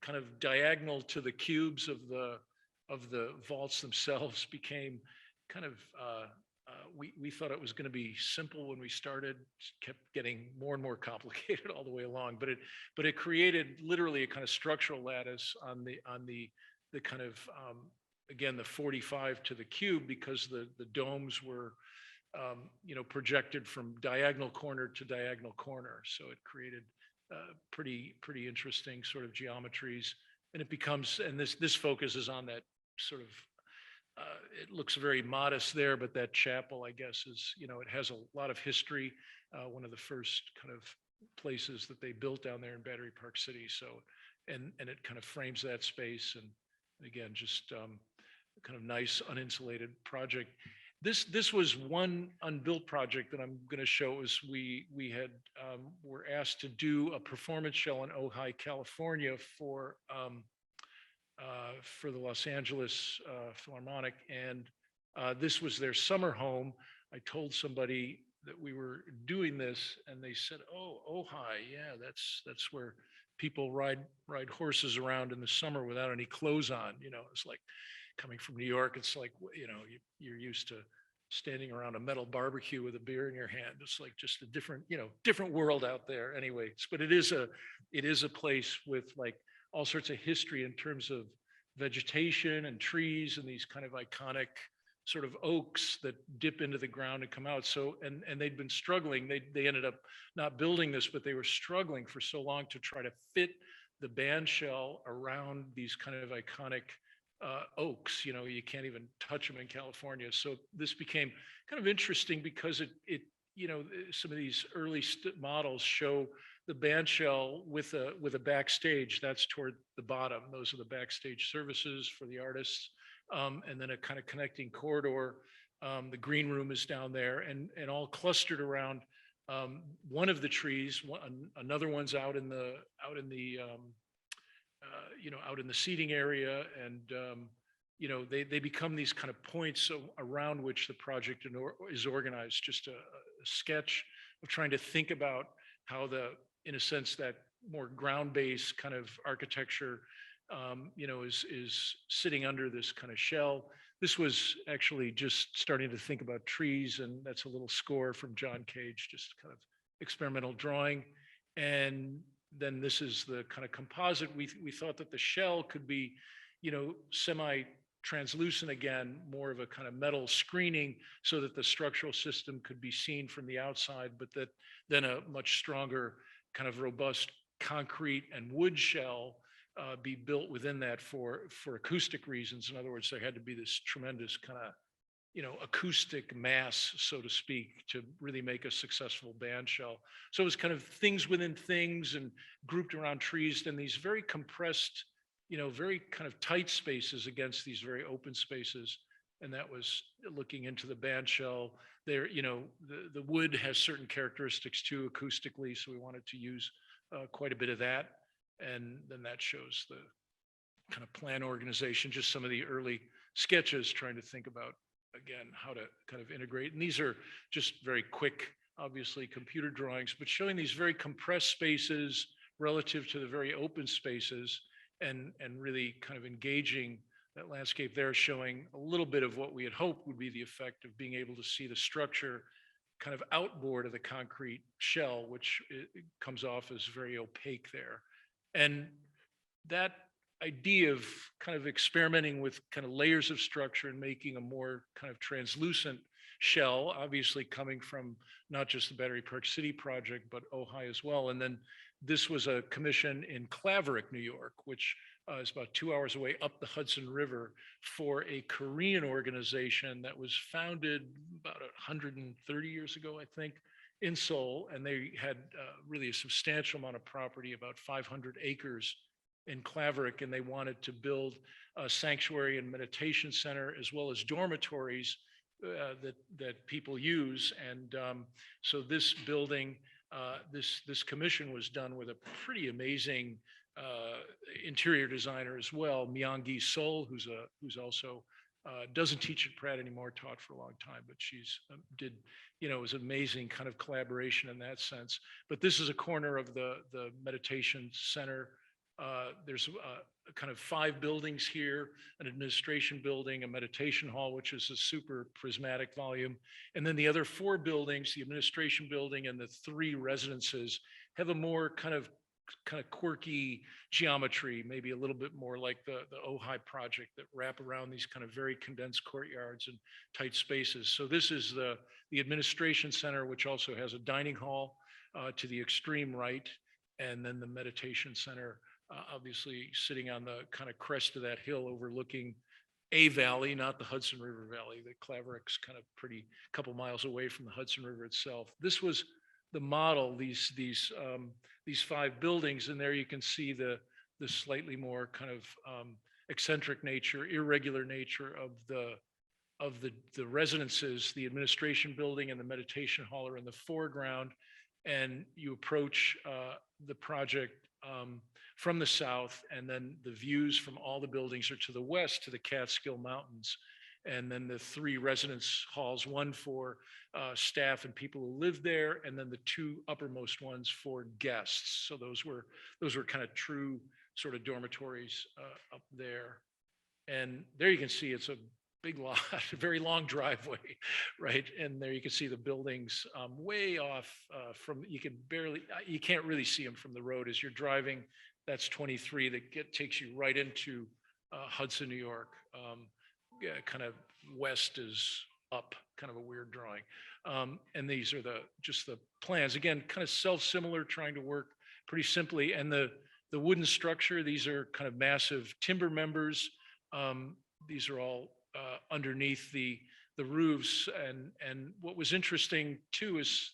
kind of diagonal to the cubes of the vaults themselves. Became kind of, we thought it was going to be simple when we started, kept getting more and more complicated all the way along, but it created literally a kind of structural lattice on the kind of, again, the 45 to the cube, because the domes were, projected from diagonal corner to diagonal corner. So it created pretty interesting sort of geometries. And it becomes, and this focuses on that sort of, it looks very modest there, but that chapel, I guess, is, it has a lot of history. One of the first kind of places that they built down there in Battery Park City. So, and it kind of frames that space. And again, just kind of nice uninsulated project. This was one unbuilt project that I'm going to show. Is we were asked to do a performance shell in Ojai, California for the Los Angeles Philharmonic, and this was their summer home. I told somebody that we were doing this, and they said, "Oh, Ojai, yeah, that's where people ride horses around in the summer without any clothes on." It's like coming from New York. It's like, you're used to standing around a metal barbecue with a beer in your hand. It's like just a different world out there. Anyways, but it is a place with like all sorts of history in terms of vegetation and trees and these kind of iconic sort of oaks that dip into the ground and come out. So, and they'd been struggling. They ended up not building this, but they were struggling for so long to try to fit the band shell around these kind of iconic oaks. You can't even touch them in California. So this became kind of interesting because it some of these early models show the band shell with a backstage that's toward the bottom. Those are the backstage services for the artists, and then a kind of connecting corridor. The green room is down there, and all clustered around one of the trees. Another one's out in the seating area, and they become these kind of points around which the project is organized. Just a sketch of trying to think about how in a sense, that more ground-based kind of architecture, is sitting under this kind of shell. This was actually just starting to think about trees, and that's a little score from John Cage, just kind of experimental drawing. And then this is the kind of composite. We thought that the shell could be, semi-translucent again, more of a kind of metal screening, so that the structural system could be seen from the outside, but that then a much stronger kind of robust concrete and wood shell be built within that for acoustic reasons. In other words, there had to be this tremendous kind of, acoustic mass, so to speak, to really make a successful band shell. So it was kind of things within things and grouped around trees, and these very compressed, very kind of tight spaces against these very open spaces. And that was looking into the band shell. There, the wood has certain characteristics too, acoustically, so we wanted to use quite a bit of that. And then that shows the kind of plan organization, just some of the early sketches trying to think about, again, how to kind of integrate. And these are just very quick, obviously, computer drawings, but showing these very compressed spaces relative to the very open spaces, and really kind of engaging that landscape there, showing a little bit of what we had hoped would be the effect of being able to see the structure kind of outboard of the concrete shell, which it comes off as very opaque there. And that idea of kind of experimenting with kind of layers of structure and making a more kind of translucent shell, obviously coming from not just the Battery Park City project, but Ojai as well. And then this was a commission in Claverick, New York, which is about 2 hours away up the Hudson River, for a Korean organization that was founded about 130 years ago, I think, in Seoul. And they had really a substantial amount of property, about 500 acres in Claverick, and they wanted to build a sanctuary and meditation center as well as dormitories that people use. And so this building, this commission was done with a pretty amazing interior designer as well, Myung-gi Sol, who's also doesn't teach at Pratt anymore, taught for a long time, but she's did, it was amazing kind of collaboration in that sense. But this is a corner of the meditation center. There's kind of 5 buildings here: an administration building, a meditation hall, which is a super prismatic volume. And then the other 4 buildings, the administration building and the 3 residences, have a more kind of quirky geometry, maybe a little bit more like the Ojai project, that wrap around these kind of very condensed courtyards and tight spaces. So this is the administration center, which also has a dining hall to the extreme right, and then the meditation center, obviously sitting on the kind of crest of that hill overlooking a valley, not the Hudson River Valley. The Claverick's kind of pretty couple miles away from the Hudson River itself. This was the model, these 5 buildings, and there you can see the slightly more kind of eccentric nature, irregular nature of the residences. The administration building and the meditation hall are in the foreground, and you approach the project from the south, and then the views from all the buildings are to the west, to the Catskill Mountains. And then the 3 residence halls, one for staff and people who live there, and then the 2 uppermost ones for guests. So those were kind of true sort of dormitories up there. And there you can see it's a big lot, a very long driveway, right? And there you can see the buildings way off from, you can't really see them from the road as you're driving. That's 23 that takes you right into Hudson, New York. Kind of west is up, kind of a weird drawing. And these are just the plans. Again, kind of self-similar, trying to work pretty simply. And the wooden structure, these are kind of massive timber members. These are all underneath the roofs. And what was interesting too is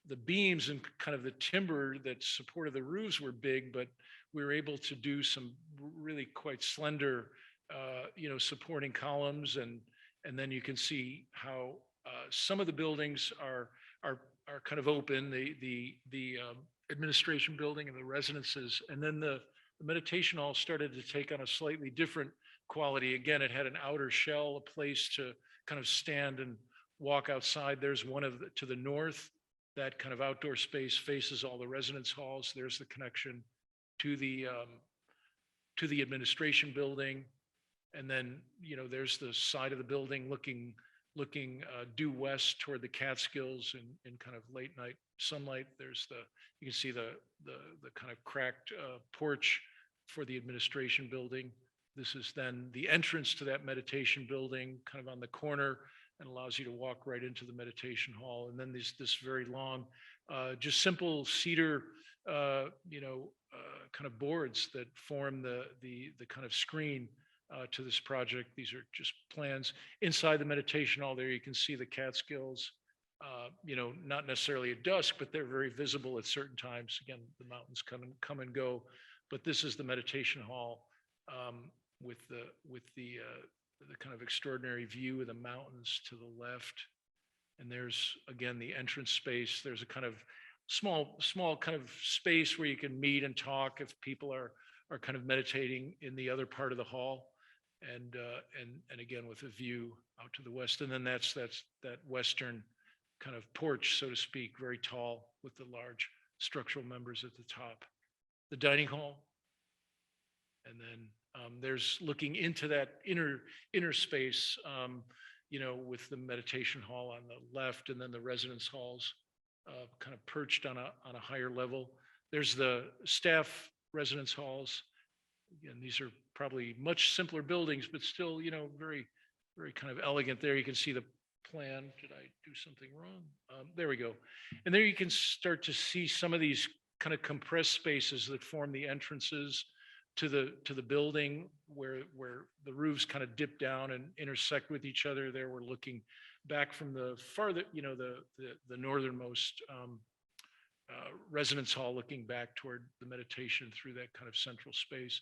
the beams and kind of the timber that supported the roofs were big, but we were able to do some really quite slender supporting columns, and then you can see how some of the buildings are kind of open, the administration building and the residences, and then the meditation hall started to take on a slightly different quality. Again, it had an outer shell, a place to kind of stand and walk outside. There's one to the north. That kind of outdoor space faces all the residence halls. There's the connection to the administration building. And then, there's the side of the building looking due west toward the Catskills in kind of late night sunlight. You can see the kind of cracked porch for the administration building. This is then the entrance to that meditation building, kind of on the corner, and allows you to walk right into the meditation hall. And then this very long, just simple cedar, kind of boards that form the kind of screen to this project. These are just plans. Inside the meditation hall there, you can see the Catskills, not necessarily at dusk, but they're very visible at certain times. Again, the mountains come and go, but this is the meditation hall with the kind of extraordinary view of the mountains to the left. And there's, again, the entrance space. There's a kind of small kind of space where you can meet and talk if people are kind of meditating in the other part of the hall. And again, with a view out to the west. And then that's that western kind of porch, so to speak, very tall with the large structural members at the top. The dining hall. And then there's looking into that inner space, with the meditation hall on the left, and then the residence halls kind of perched on a higher level. There's the staff residence halls. Again, these are probably much simpler buildings, but still, very, very kind of elegant. There you can see the plan. Did I do something wrong? There we go. And there you can start to see some of these kind of compressed spaces that form the entrances to the building, where the roofs kind of dip down and intersect with each other. There we're looking back from the farther, the northernmost residence hall, looking back toward the meditation through that kind of central space.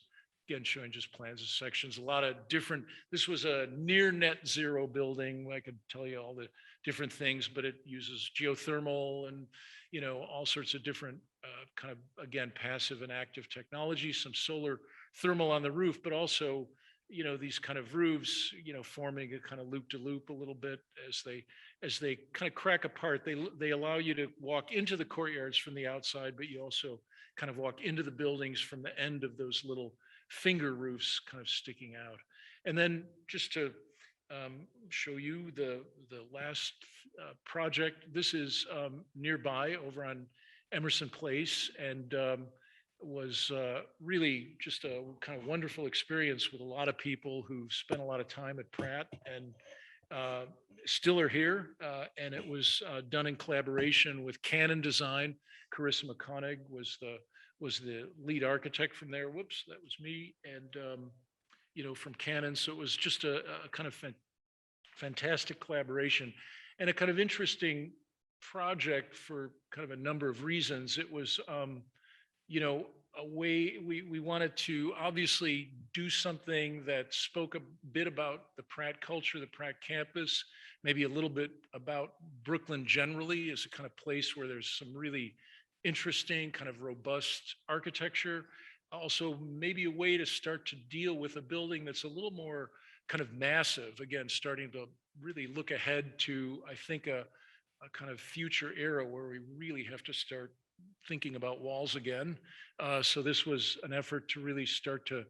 Again, showing just plans of sections, a lot of different, this was a near net zero building. I could tell you all the different things, but it uses geothermal and, all sorts of different kind of, again, passive and active technology, some solar thermal on the roof, but also, these kind of roofs, forming a kind of loop to loop a little bit as they kind of crack apart. They allow you to walk into the courtyards from the outside, but you also kind of walk into the buildings from the end of those little finger roofs kind of sticking out. And then just to show you the last project, this is nearby over on Emerson Place, and was really just a kind of wonderful experience with a lot of people who spent a lot of time at Pratt and still are here. And it was done in collaboration with Canon Design. Carissa McConaughey was the lead architect from there. Whoops, that was me. And, from Canon. So it was just a kind of fantastic collaboration and a kind of interesting project for kind of a number of reasons. It was, a way we wanted to obviously do something that spoke a bit about the Pratt culture, the Pratt campus, maybe a little bit about Brooklyn generally as a kind of place where there's some really interesting, kind of robust architecture. Also, maybe a way to start to deal with a building that's a little more kind of massive, again, starting to really look ahead to, I think, a kind of future era where we really have to start thinking about walls again. So this was an effort to really start to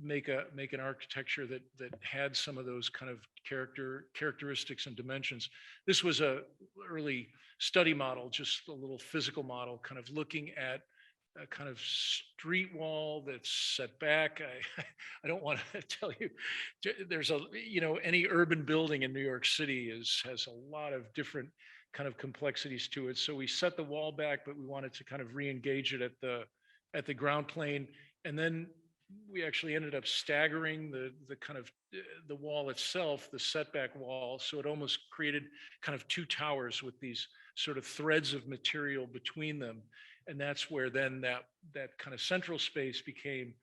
make an architecture that had some of those kind of characteristics and dimensions. This was a early study model, just a little physical model, kind of looking at a kind of street wall that's set back. I don't want to tell you, there's any urban building in New York City has a lot of different kind of complexities to it. So we set the wall back, but we wanted to kind of re-engage it at the ground plane. And then we actually ended up staggering the kind of the wall itself, the setback wall. So it almost created kind of two towers with these sort of threads of material between them. And that's where then that kind of central space became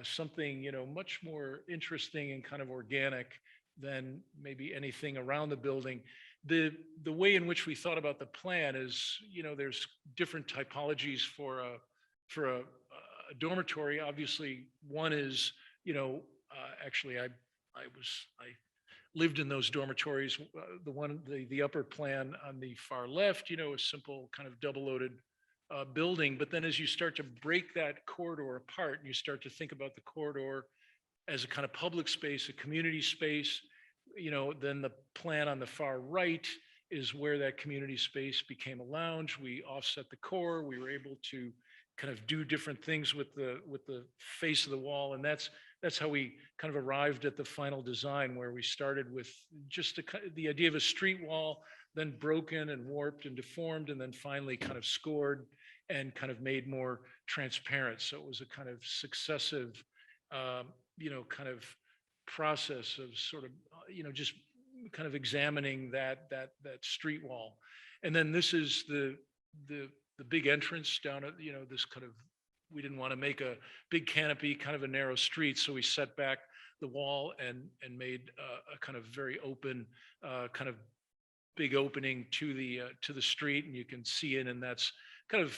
something, much more interesting and kind of organic than maybe anything around the building. The way in which we thought about the plan is, there's different typologies for a dormitory. Obviously, one is, actually I lived in those dormitories. The upper plan on the far left, a simple kind of double-loaded building. But then as you start to break that corridor apart and you start to think about the corridor as a kind of public space, a community space, then the plan on the far right is where that community space became a lounge. We offset the core. We were able to kind of do different things with the face of the wall. And that's how we kind of arrived at the final design, where we started with just the idea of a street wall, then broken and warped and deformed, and then finally kind of scored and kind of made more transparent. So it was a kind of successive, kind of process of sort of, just kind of examining that street wall. And then this is the big entrance down at, this kind of, we didn't want to make a big canopy, kind of a narrow street. So we set back the wall and made a kind of very open, kind of big opening to the street, and you can see in, and that's kind of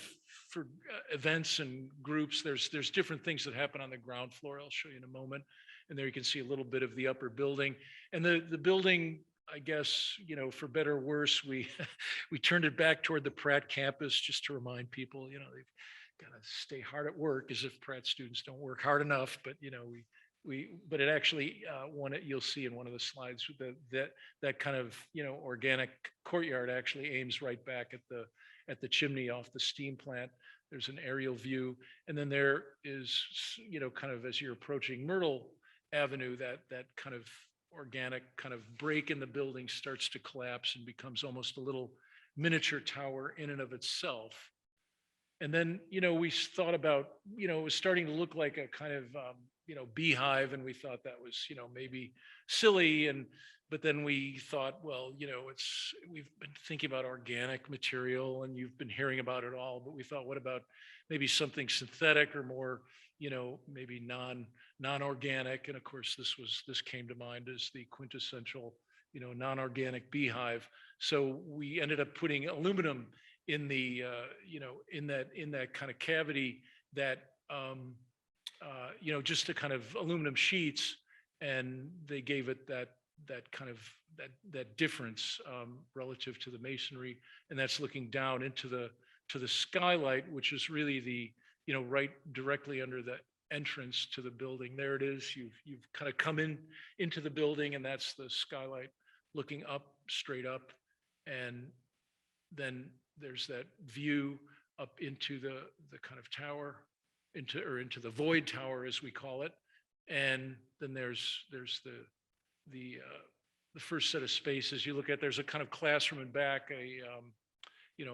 for events and groups. There's different things that happen on the ground floor. I'll show you in a moment. And there you can see a little bit of the upper building. And the building, I guess, for better or worse, we turned it back toward the Pratt campus just to remind people, they've got to stay hard at work, as if Pratt students don't work hard enough. But, but it actually, you'll see in one of the slides, that kind of, organic courtyard actually aims right back at the chimney off the steam plant. There's an aerial view. And then there is, kind of as you're approaching Myrtle Avenue, that kind of organic kind of break in the building starts to collapse and becomes almost a little miniature tower in and of itself. And then, we thought about, it was starting to look like a kind of, beehive, and we thought that was, maybe silly. But then we thought, well, we've been thinking about organic material and you've been hearing about it all, but we thought, what about maybe something synthetic or more, maybe non-organic? And of course, this came to mind as the quintessential, non-organic beehive. So we ended up putting aluminum in the in that kind of cavity that just a kind of aluminum sheets, and they gave it that kind of that difference relative to the masonry, and that's looking down into the skylight, which is really the right directly under the entrance to the building. There it is. You've kind of come into the building, and that's the skylight looking up, straight up, and then there's that view up into the kind of tower, into the void tower, as we call it. And then there's the first set of spaces you look at. There's a kind of classroom in back, a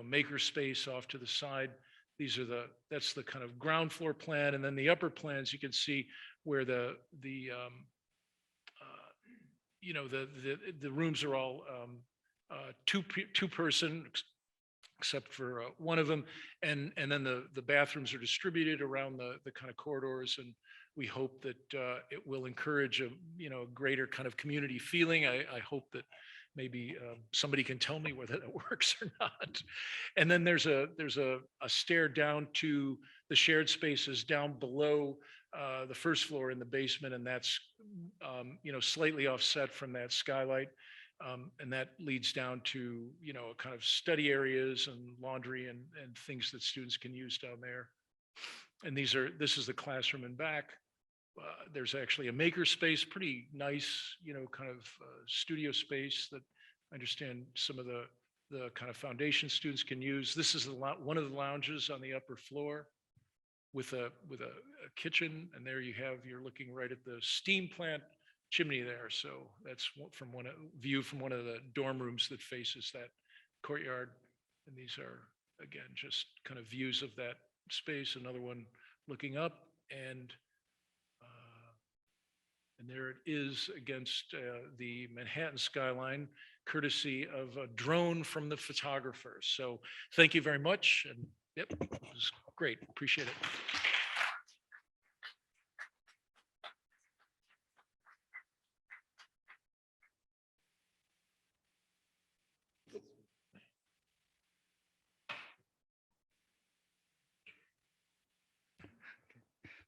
maker space off to the side. That's the kind of ground floor plan, and then the upper plans you can see where the rooms are all two person, except for one of them, and then the bathrooms are distributed around the kind of corridors, and we hope that it will encourage a greater kind of community feeling. I hope that maybe somebody can tell me whether that works or not. And then there's a stair down to the shared spaces down below the first floor in the basement, and that's slightly offset from that skylight. And that leads down to, kind of study areas and laundry and things that students can use down there. And this is the classroom in back. There's actually a maker space, pretty nice, kind of studio space that I understand some of the kind of foundation students can use. This is one of the lounges on the upper floor with a kitchen, and there you're looking right at the steam plant chimney there. So that's view from one of the dorm rooms that faces that courtyard. And these are, again, just kind of views of that space. Another one looking up, and there it is against the Manhattan skyline, courtesy of a drone from the photographer. So thank you very much. And yep, it was great. Appreciate it.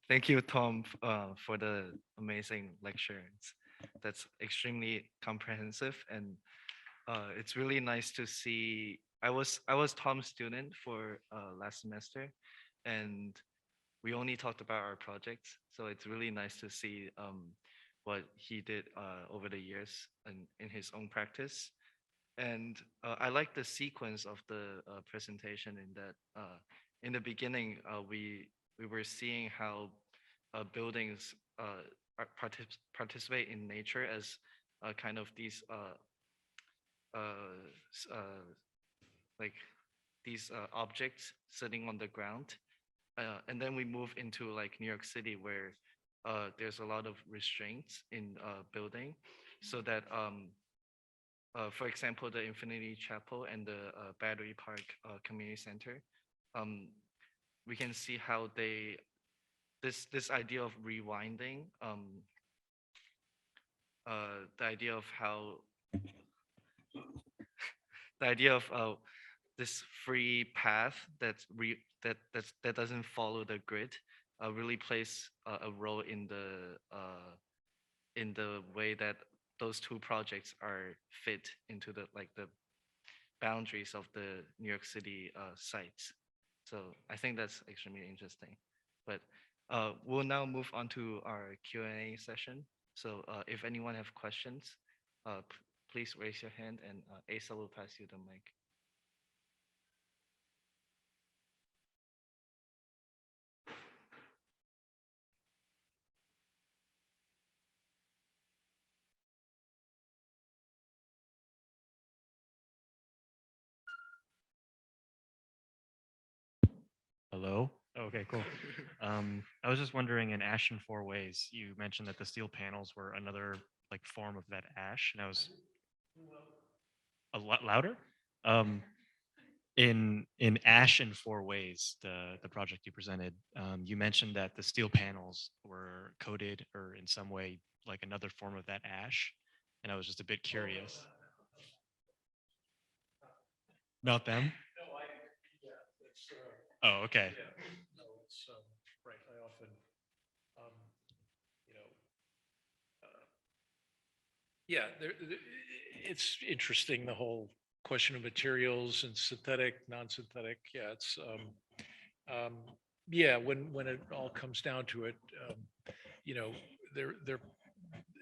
Thank you, Tom, for the amazing lecture. That's extremely comprehensive, and it's really nice to see. I was Tom's student for last semester, and we only talked about our projects. So it's really nice to see what he did over the years in his own practice. And I like the sequence of the presentation in that in the beginning we were seeing how buildings participate in nature as kind of these like these objects sitting on the ground, and then we move into like New York City, where there's a lot of restraints in building, so that for example, the Infinity Chapel and the Battery Park Community Center, we can see how this idea of rewinding, the idea of how this free path that doesn't follow the grid really plays a role in the way that those two projects are fit into the boundaries of the New York City sites. So I think that's extremely interesting. But we'll now move on to our Q&A session. So if anyone have questions, please raise your hand, and Asa will pass you the mic. Hello? Okay, cool. I was just wondering, in Ash in Four Ways, you mentioned that the steel panels were another like form of that ash, and I was a lot louder. Um, in Ash in Four Ways, the project you presented, you mentioned that the steel panels were coated or in some way like another form of that ash, and I was just a bit curious. Not them? No, yeah, that's, Oh, okay. yeah, no, it's, right, I often, um, you know, yeah, it's interesting, the whole question of materials and synthetic, non-synthetic. Yeah, it's, um, yeah, when it all comes down to it, you know, there,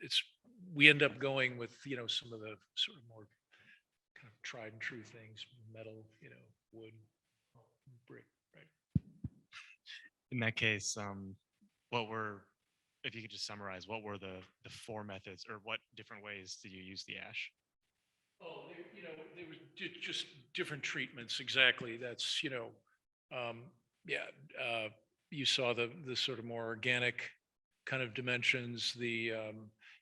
it's, we end up going with, some of the sort of more kind of tried and true things, metal, wood, brick, right? In that case, what were, if you could just summarize, what were the four methods, or what different ways did you use the ash? Oh, they were just different treatments. Exactly. That's, um, yeah. You saw the sort of more organic kind of dimensions. They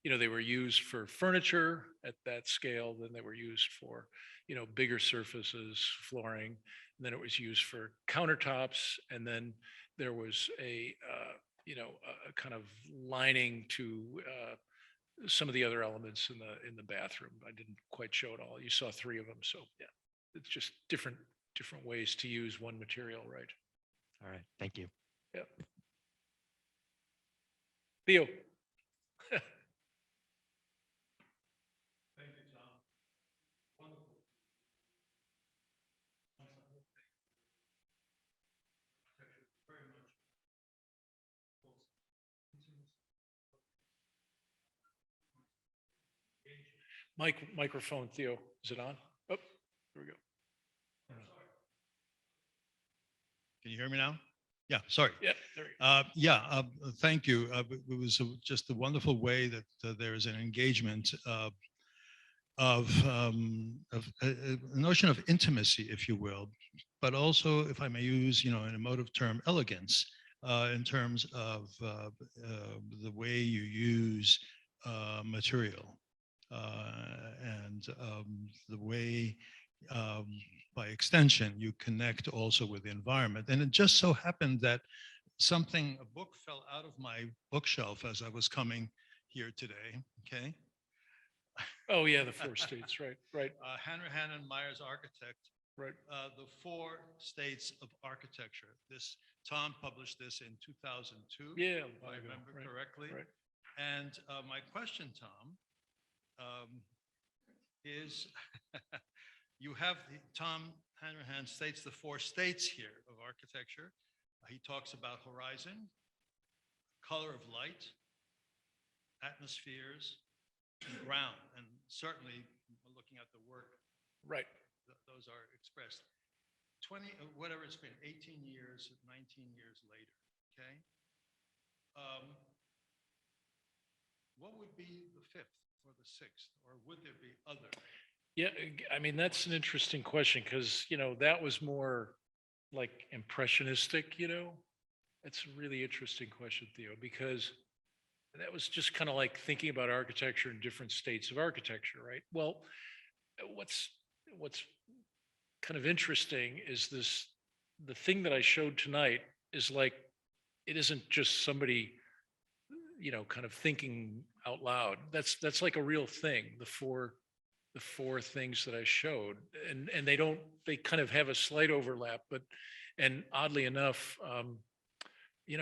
were used for furniture at that scale. Then they were used for, bigger surfaces, flooring. And then it was used for countertops. And then there was a kind of lining to, some of the other elements in the bathroom. I didn't quite show it all. You saw three of them, so yeah, it's just different ways to use one material, right? All right, thank you. Yeah. Theo. Microphone, Theo. Is it on? Oh, here we go. Can you hear me now? Yeah, sorry. Yeah, there you go. Thank you. It was just a wonderful way that there is an engagement of a notion of intimacy, if you will, but also, if I may use, an emotive term, elegance, in terms of the way you use material and the way, um, by extension, you connect also with the environment. And it just so happened that a book fell out of my bookshelf as I was coming here today. Okay. Oh yeah, the four states, right, right, Hanrahan and Myers Architect, right. the four states of architecture. Tom published this in 2002, Yeah, if I remember right, correctly. right. And my question, Tom, is Tom Hanrahan states the four states here of architecture. He talks about horizon, color of light, atmospheres, and ground. And certainly, looking at the work, Right. Those are expressed. 20, whatever it's been, 18 years, 19 years later, okay? What would be the fifth or the sixth, or would there be other? Yeah, I mean, that's an interesting question because, that was more like impressionistic, It's a really interesting question, Theo, because that was just kind of like thinking about architecture in different states of architecture, right? Well, what's kind of interesting is the thing that I showed tonight is like, it isn't just somebody, kind of thinking out loud. That's like a real thing. The four things that I showed, and they kind of have a slight overlap, and oddly enough, I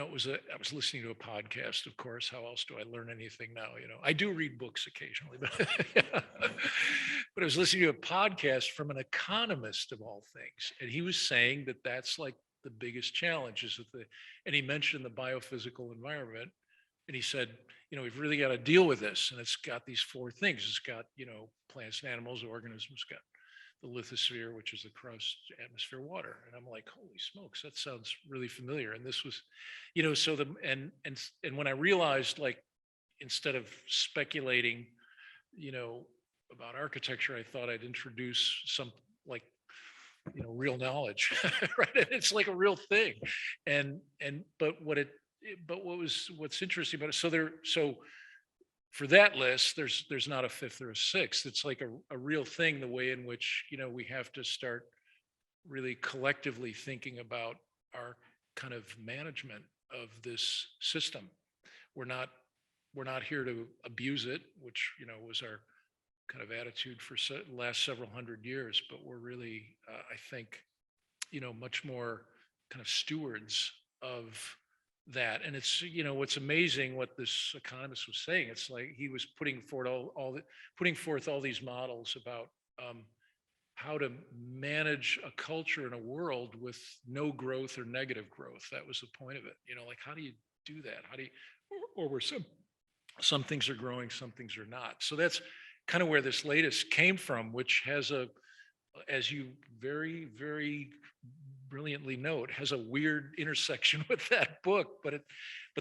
was listening to a podcast, of course. How else do I learn anything now? I do read books occasionally, but but I was listening to a podcast from an economist of all things, and he was saying that that's like the biggest challenge is and he mentioned the biophysical environment, and he said, we've really got to deal with this, and it's got these four things. It's got, plants and animals, organisms, got the lithosphere, which is the crust, atmosphere, water. And I'm like, holy smokes, that sounds really familiar. And this was, so and when I realized, like, instead of speculating, about architecture, I thought I'd introduce some, like, real knowledge, right? And it's like a real thing. But what's interesting about it, so for that list, there's not a fifth or a sixth. It's like a real thing, the way in which, we have to start really collectively thinking about our kind of management of this system. We're not here to abuse it, which, was our kind of attitude for the last several hundred years, but we're really, I think, much more kind of stewards of that. And it's, what's amazing what this economist was saying. It's like he was putting forth all these models about how to manage a culture in a world with no growth or negative growth. That was the point of it. Like, how do you do that? How do you, or where some things are growing, some things are not. So that's kind of where this latest came from, which has as you very, very brilliantly note, has a weird intersection with that book, but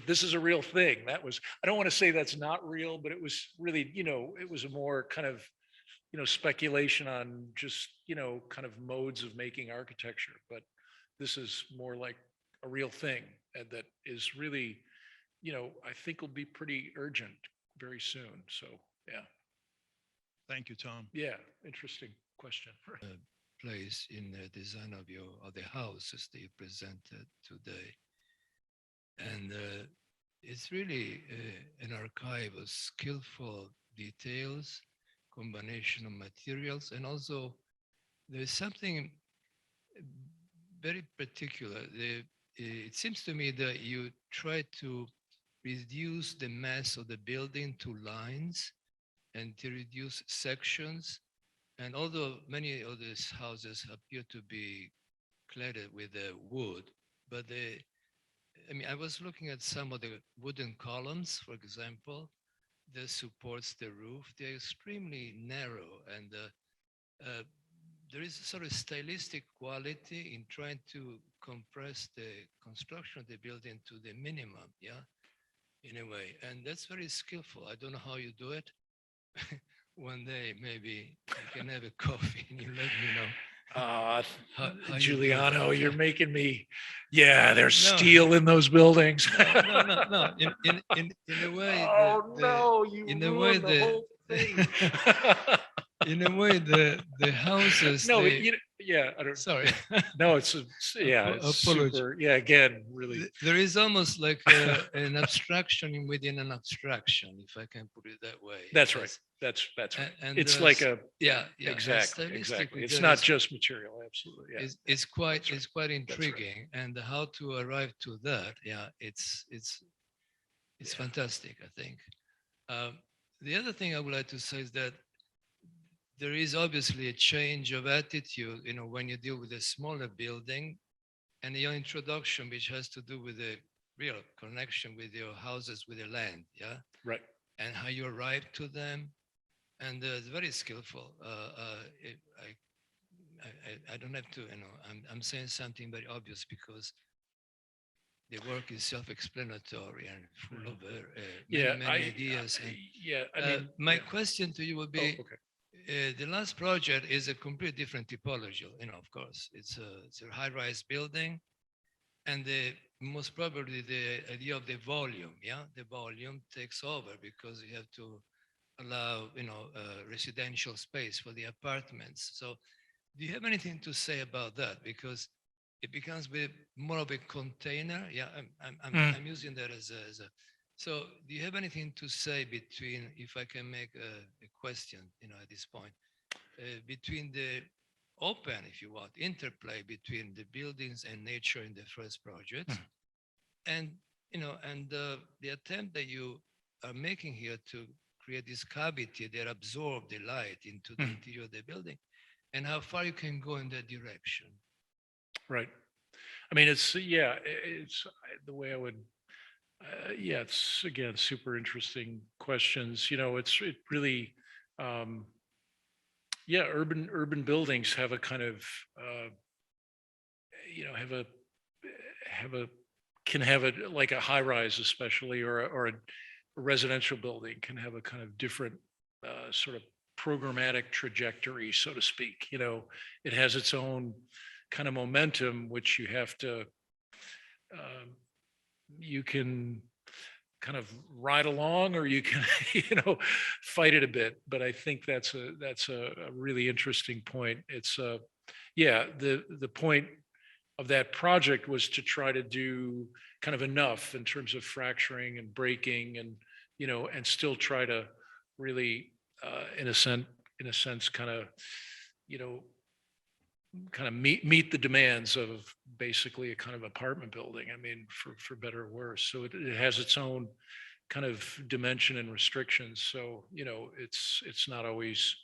this is a real thing. I don't want to say that's not real, but it was really, it was a more kind of, speculation on just, kind of modes of making architecture. But this is more like a real thing, and that is really, I think will be pretty urgent very soon. So, yeah. Thank you, Tom. Yeah. Interesting question. Place in the design of the houses that you presented today. And it's really an archive of skillful details, combination of materials, and also there's something very particular. It seems to me that you try to reduce the mass of the building to lines and to reduce sections. And although many of these houses appear to be cladded with wood, but I was looking at some of the wooden columns, for example, that supports the roof. They're extremely narrow, and there is a sort of stylistic quality in trying to compress the construction of the building to the minimum, yeah, in a way. And that's very skillful. I don't know how you do it. One day, maybe you can have a coffee and you let me know. How you do Giuliano, that. you're making me, there's steel in those buildings. No. In a way, in a way the in a way the houses. No, they, I don't. sorry. No, it's super. Yeah, again, really. There is almost like an abstraction within an abstraction, if I can put it that way. That's right. That's right. And it's like exactly. It's not just material. Absolutely. Yeah. It's quite right. intriguing, and how to arrive to that. Yeah, it's fantastic, I think. The other thing I would like to say is that there is obviously a change of attitude, when you deal with a smaller building, and your introduction, which has to do with the real connection with your houses, with the land, yeah, right, and how you arrive to them, and it's very skillful. I don't have to, I'm saying something very obvious because the work is self-explanatory and full of many ideas. My question to you would be. The last project is a completely different typology, of course. It's a high-rise building, and most probably the idea of the volume, the volume takes over because you have to allow, residential space for the apartments. So do you have anything to say about that? Because it becomes more of a container. Yeah, I'm using that as a. So do you have anything to say between, if I can make a question, at this point, between the open, if you want, interplay between the buildings and nature in the first project, and, the attempt that you are making here to create this cavity that absorb the light into the interior of the building, and how far you can go in that direction? Right. I mean, it's the way I would. It's again super interesting questions. It really, urban buildings have a kind of, can have a like a high rise, especially, or a residential building can have a kind of different sort of programmatic trajectory, so to speak. You know, it has its own kind of momentum, which you have to, you can kind of ride along, or you can, you know, fight it a bit. But I think that's a really interesting point. It's yeah, the point of that project was to try to do kind of enough in terms of fracturing and breaking, and you know, and still try to really, in a sense, kind of, you know, kind of meet the demands of basically a kind of apartment building. I mean, for better or worse. So it has its own kind of dimension and restrictions. So you know, it's not always.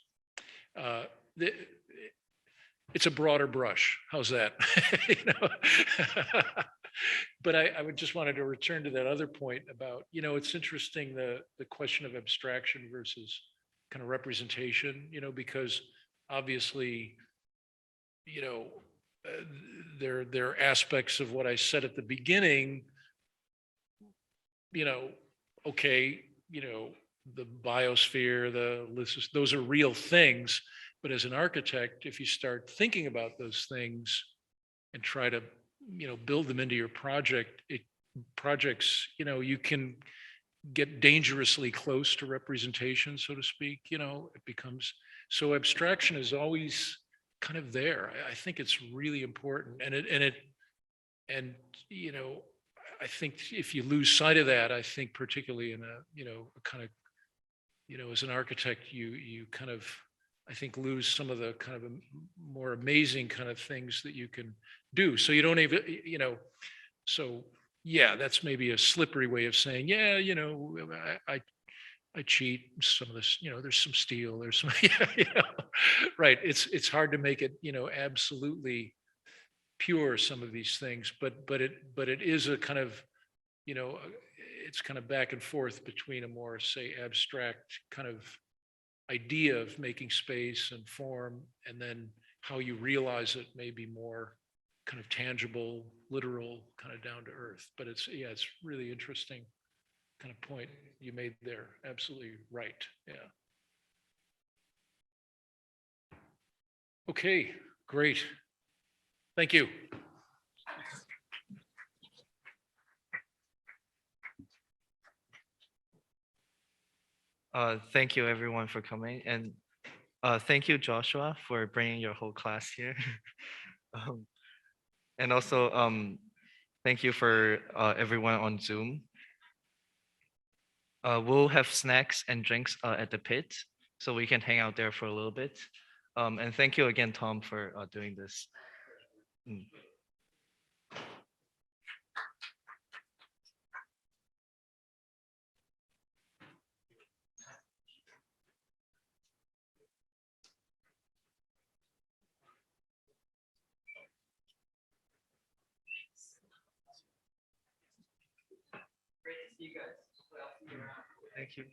The, it's a broader brush. How's that? You know? But I would just wanted to return to that other point about, you know, it's interesting, the question of abstraction versus kind of representation, you know, because obviously, you know, there are aspects of what I said at the beginning, you know, okay, you know, the biosphere, those are real things. But as an architect, if you start thinking about those things and try to, you know, build them into your projects, you know, you can get dangerously close to representation, so to speak. You know, it becomes, so abstraction is always kind of there. I think it's really important, and you know, I think if you lose sight of that, I think particularly in a, you know, a kind of, you know, as an architect, you kind of, I think, lose some of the kind of more amazing kind of things that you can do. So you don't even, you know, so yeah, that's maybe a slippery way of saying, yeah, you know, I cheat some of this, you know, there's some steel, there's some, yeah, you know, right. It's hard to make it, you know, absolutely pure, some of these things, but it is a kind of, you know, it's kind of back and forth between a more, say, abstract kind of idea of making space and form, and then how you realize it may be more kind of tangible, literal, kind of down to earth. But it's, yeah, it's really interesting kind of point you made there. Absolutely right. Yeah. Okay, great. Thank you. Thank you everyone for coming, and thank you Joshua for bringing your whole class here. um, and also thank you for everyone on Zoom. We'll have snacks and drinks at the pit, so we can hang out there for a little bit. And thank you again, Tom, for doing this. Mm. Great to see you guys. Thank you.